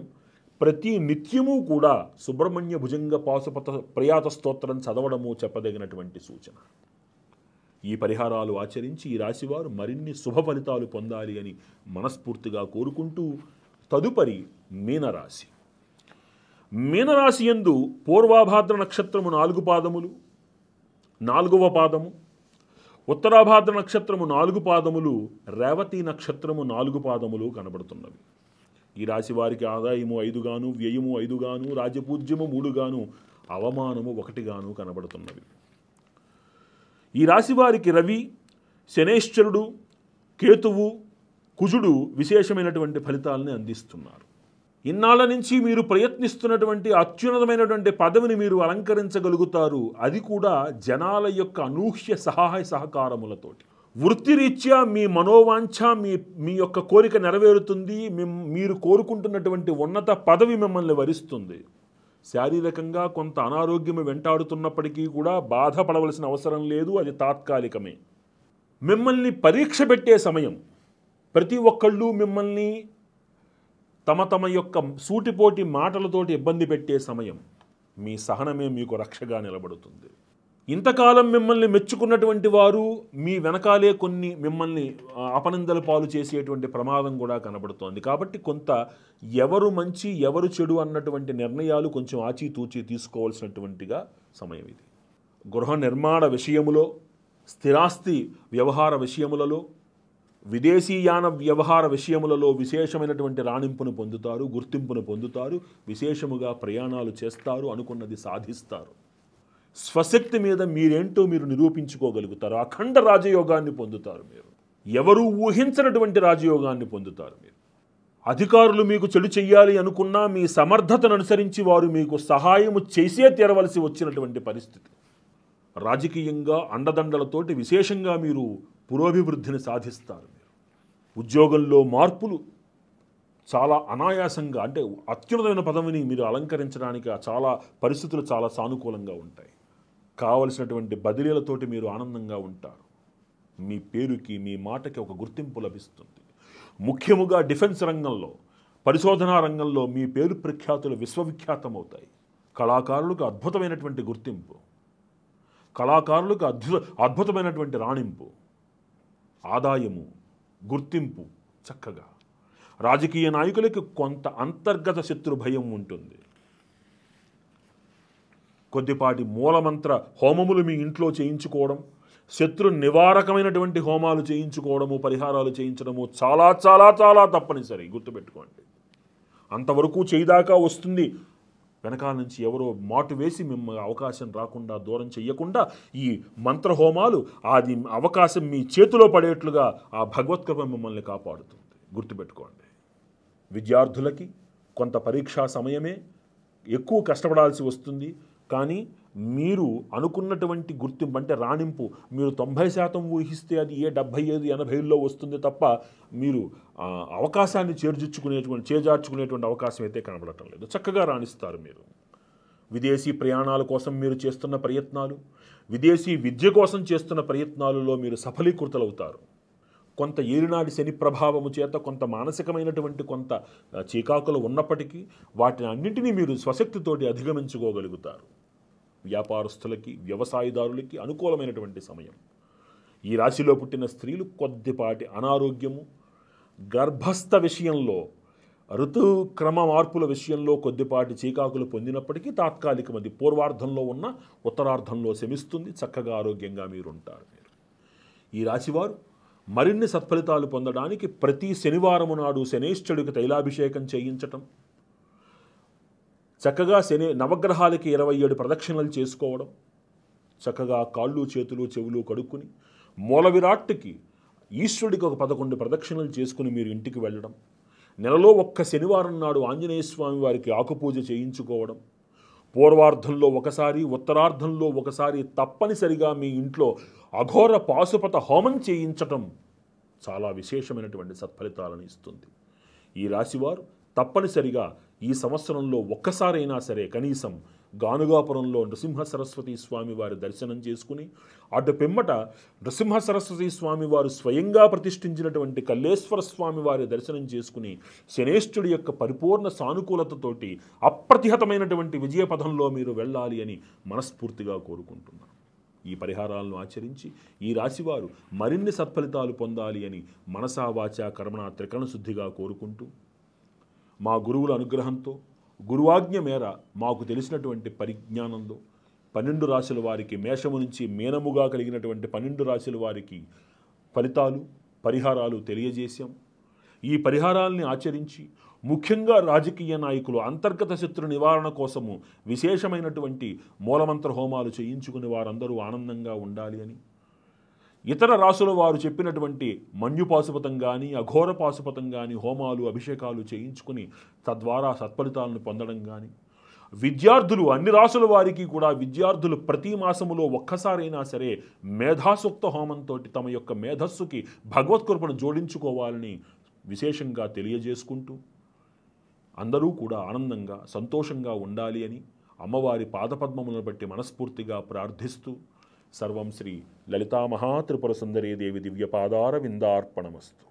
ప్రతి నిత్యము కూడా సుబ్రహ్మణ్య భుజంగ పాశుపత ప్రయాత స్తోత్రం చదవడము చెప్పదగినటువంటి సూచన. ఈ పరిహారాలు ఆచరించి ఈ రాశివారు మరిన్ని శుభ ఫలితాలు పొందాలి అని మనస్ఫూర్తిగా కోరుకుంటూ తదుపరి మీనరాశి. మీనరాశి యందు పూర్వాభాద్ర నక్షత్రము 4 పాదములు, 4వ పాదము, ఉత్తరాభాద్ర నక్షత్రము 4 పాదములు, రేవతి నక్షత్రము 4 పాదములు కనబడుతున్నవి. ఈ రాశి వారికి ఆదాయము 5 గాను, వ్యయము 5 గాను, రాజపూజ్యము 3 గాను, అవమానము 1 గాను కనబడుతున్నవి. ఈ రాశి వారికి రవి, శనేశ్వరుడు, కేతువు, కుజుడు విశేషమైనటువంటి ఫలితాలని అందిస్తున్నారు. ఇన్నాళ్ళ నుంచి మీరు ప్రయత్నిస్తున్నటువంటి అత్యున్నతమైనటువంటి పదవిని మీరు అలంకరించగలుగుతారు. అది కూడా జనాల యొక్క అనూహ్య సహాయ సహకారములతోటి. వృత్తిరీత్యా మీ మనోవాంఛ, మీ యొక్క కోరిక నెరవేరుతుంది. మీరు కోరుకుంటున్నటువంటి ఉన్నత పదవి మిమ్మల్ని వరిస్తుంది. శారీరకంగా కొంత అనారోగ్యం వెంటాడుతున్నప్పటికీ కూడా బాధపడవలసిన అవసరం లేదు. అది తాత్కాలికమే. మిమ్మల్ని పరీక్ష పెట్టే సమయం. ప్రతి ఒక్కళ్ళు మిమ్మల్ని తమ యొక్క సూటిపోటి మాటలతోటి ఇబ్బంది పెట్టే సమయం. మీ సహనమే మీకు రక్షగా నిలబడుతుంది. ఇంతకాలం మిమ్మల్ని మెచ్చుకున్నటువంటి వారు మీ వెనకాలే కొన్ని మిమ్మల్ని అపనిందల పాలు చేసేటువంటి ప్రమాదం కూడా కనబడుతోంది. కాబట్టి కొంత ఎవరు మంచి ఎవరు చెడు అన్నటువంటి నిర్ణయాలు కొంచెం ఆచితూచి తీసుకోవాల్సినటువంటిగా సమయం ఇది. గృహ నిర్మాణ విషయములో, స్థిరాస్తి వ్యవహార విషయములలో, విదేశీయాన వ్యవహార విషయములలో విశేషమైనటువంటి రాణింపును పొందుతారు, గుర్తింపును పొందుతారు. విశేషముగా ప్రయాణాలు చేస్తారు, అనుకున్నది సాధిస్తారు. స్వశక్తి మీద మీరేంటో మీరు నిరూపించుకోగలుగుతారు. అఖండ రాజయోగాన్ని పొందుతారు. మీరు ఎవరు ఊహించినటువంటి రాజయోగాన్ని పొందుతారు. మీరు అధికారులు మీకు చెడు చెయ్యాలి అనుకున్నా మీ సమర్థతను అనుసరించి వారు మీకు సహాయము చేసే తీరవలసి వచ్చినటువంటి పరిస్థితి. రాజకీయంగా అండదండలతోటి విశేషంగా మీరు పురోభివృద్ధిని సాధిస్తారు. మీరు ఉద్యోగంలో మార్పులు చాలా అనాయాసంగా, అంటే అత్యున్నతమైన పదవిని మీరు అలంకరించడానికి చాలా పరిస్థితులు చాలా సానుకూలంగా ఉంటాయి. కావలసినటువంటి బదిలీలతోటి మీరు ఆనందంగా ఉంటారు. మీ పేరుకి, మీ మాటకి ఒక గుర్తింపు లభిస్తుంది. ముఖ్యముగా డిఫెన్స్ రంగంలో, పరిశోధనా రంగంలో మీ పేరు ప్రఖ్యాతులు విశ్వవిఖ్యాతమవుతాయి. కళాకారులకు అద్భుతమైనటువంటి గుర్తింపు, కళాకారులకు అద్భుతమైనటువంటి రాణింపు, ఆదాయము, గుర్తింపు. చక్కగా రాజకీయ నాయకులకి కొంత అంతర్గత శత్రు భయం ఉంటుంది. కొద్దిపాటి మూలమంత్ర హోమములు మీ ఇంట్లో చేయించుకోవడం, శత్రు నివారకమైనటువంటి హోమాలు చేయించుకోవడము, పరిహారాలు చేయించడము చాలా చాలా చాలా తప్పనిసరి. గుర్తుపెట్టుకోండి. అంతవరకు చేయదాకా వస్తుంది, వెనకాల నుంచి ఎవరో మాటు వేసి మిమ్మల్ని అవకాశం రాకుండా, దూరం చెయ్యకుండా ఈ మంత్రహోమాలు అది అవకాశం మీ చేతిలో పడేట్లుగా ఆ భగవత్కృప మిమ్మల్ని కాపాడుతుంది. గుర్తుపెట్టుకోండి. విద్యార్థులకి కొంత పరీక్షా సమయమే ఎక్కువ కష్టపడాల్సి వస్తుంది. కానీ మీరు అనుకున్నటువంటి గుర్తింపు అంటే రాణింపు మీరు 90% ఊహిస్తే అది 75-80లో వస్తుంది తప్ప మీరు అవకాశాన్ని చేజార్చుకునేటువంటి అవకాశం అయితే కనబడటం లేదు. చక్కగా రాణిస్తారు మీరు. విదేశీ ప్రయాణాల కోసం మీరు చేస్తున్న ప్రయత్నాలు, విదేశీ విద్య కోసం చేస్తున్న ప్రయత్నాలలో మీరు సఫలీకృతులవుతారు. కొంత ఏలినాటి శని ప్రభావము చేత కొంత మానసికమైనటువంటి కొంత చీకాకులు ఉన్నప్పటికీ వాటిని అన్నింటినీ మీరు స్వశక్తితోటి అధిగమించుకోగలుగుతారు. వ్యాపారస్తులకి, వ్యవసాయదారులకి అనుకూలమైనటువంటి సమయం. ఈ రాశిలో పుట్టిన స్త్రీలు కొద్దిపాటి అనారోగ్యము, గర్భస్థ విషయంలో, ఋతుక్రమ మార్పుల విషయంలో కొద్దిపాటి చీకాకులు పొందినప్పటికీ తాత్కాలికమది పూర్వార్ధంలో ఉన్న ఉత్తరార్ధంలో శమిస్తుంది. చక్కగా ఆరోగ్యంగా మీరుంటారు. ఈ రాశివారు మరిన్ని సత్ఫలితాలు పొందడానికి ప్రతి శనివారము నాడు శనేశ్వరుడికి తైలాభిషేకం చేయించటం, చక్కగా నవగ్రహాలకి 27 ప్రదక్షిణలు చేసుకోవడం, చక్కగా కాళ్ళు, చేతులు, చెవులు కడుక్కుని మూల విరాట్కి ఈశ్వరుడికి ఒక 11 ప్రదక్షిణలు చేసుకుని మీరు ఇంటికి వెళ్ళడం, నెలలో ఒక్క శనివారం నాడు ఆంజనేయ స్వామి వారికి ఆకుపూజ చేయించుకోవడం, పూర్వార్ధంలో ఒకసారి, ఉత్తరార్ధంలో ఒకసారి తప్పనిసరిగా మీ ఇంట్లో అఘోర పాశుపత హోమం చేయించటం చాలా విశేషమైనటువంటి సత్ఫలితాలను ఇస్తుంది. ఈ రాశివారు తప్పనిసరిగా ఈ సంవత్సరంలో ఒక్కసారైనా సరే కనీసం గానుగాపురంలో నృసింహ సరస్వతి స్వామి వారి దర్శనం చేసుకుని, అటు పిమ్మట నృసింహ సరస్వతి స్వామి వారు స్వయంగా ప్రతిష్ఠించినటువంటి కల్లేశ్వర స్వామి వారి దర్శనం చేసుకుని శనేశ్వరుడి యొక్క పరిపూర్ణ సానుకూలతతోటి అప్రతిహతమైనటువంటి విజయపథంలో మీరు వెళ్ళాలి అని మనస్ఫూర్తిగా కోరుకుంటున్నాను. ఈ పరిహారాలను ఆచరించి ఈ రాశివారు మరిన్ని సత్ఫలితాలు పొందాలి అని మనసా వాచా కర్మణ త్రికరణ శుద్ధిగా కోరుకుంటూ, మా గురువుల అనుగ్రహంతో, గురువాజ్ఞ మేర మాకు తెలిసినటువంటి పరిజ్ఞానంలో 12 రాశుల వారికి, మేషము నుంచి మీనముగా కలిగినటువంటి 12 రాశుల వారికి ఫలితాలు, పరిహారాలు తెలియజేశాం. ఈ పరిహారాల్ని ఆచరించి ముఖ్యంగా రాజకీయ నాయకులు అంతర్గత శత్రు నివారణ కోసము విశేషమైనటువంటి మూలమంత్ర హోమాలు చేయించుకుని వారందరూ ఆనందంగా ఉండాలి అని, ఇతర రాసుల వారు చెప్పినటువంటి మన్యుపాశుపతం కానీ, అఘోర పాశుపతం కానీ హోమాలు, అభిషేకాలు చేయించుకుని తద్వారా సత్ఫలితాలను పొందడం కానీ, విద్యార్థులు అన్ని రాసుల వారికి కూడా విద్యార్థులు ప్రతి మాసములో ఒక్కసారైనా సరే మేధాసూక్త హోమంతో తమ యొక్క మేధస్సుకి భగవత్కృపను జోడించుకోవాలని విశేషంగా తెలియజేసుకుంటూ, అందరూ కూడా ఆనందంగా సంతోషంగా ఉండాలి అని అమ్మవారి పాదపద్మములను బట్టి మనస్ఫూర్తిగా ప్రార్థిస్తూ, సర్వం శ్రీ లలితా మహాత్రిపుర సుందరీ దేవి దివ్యపాదార విందార్పణమస్తు.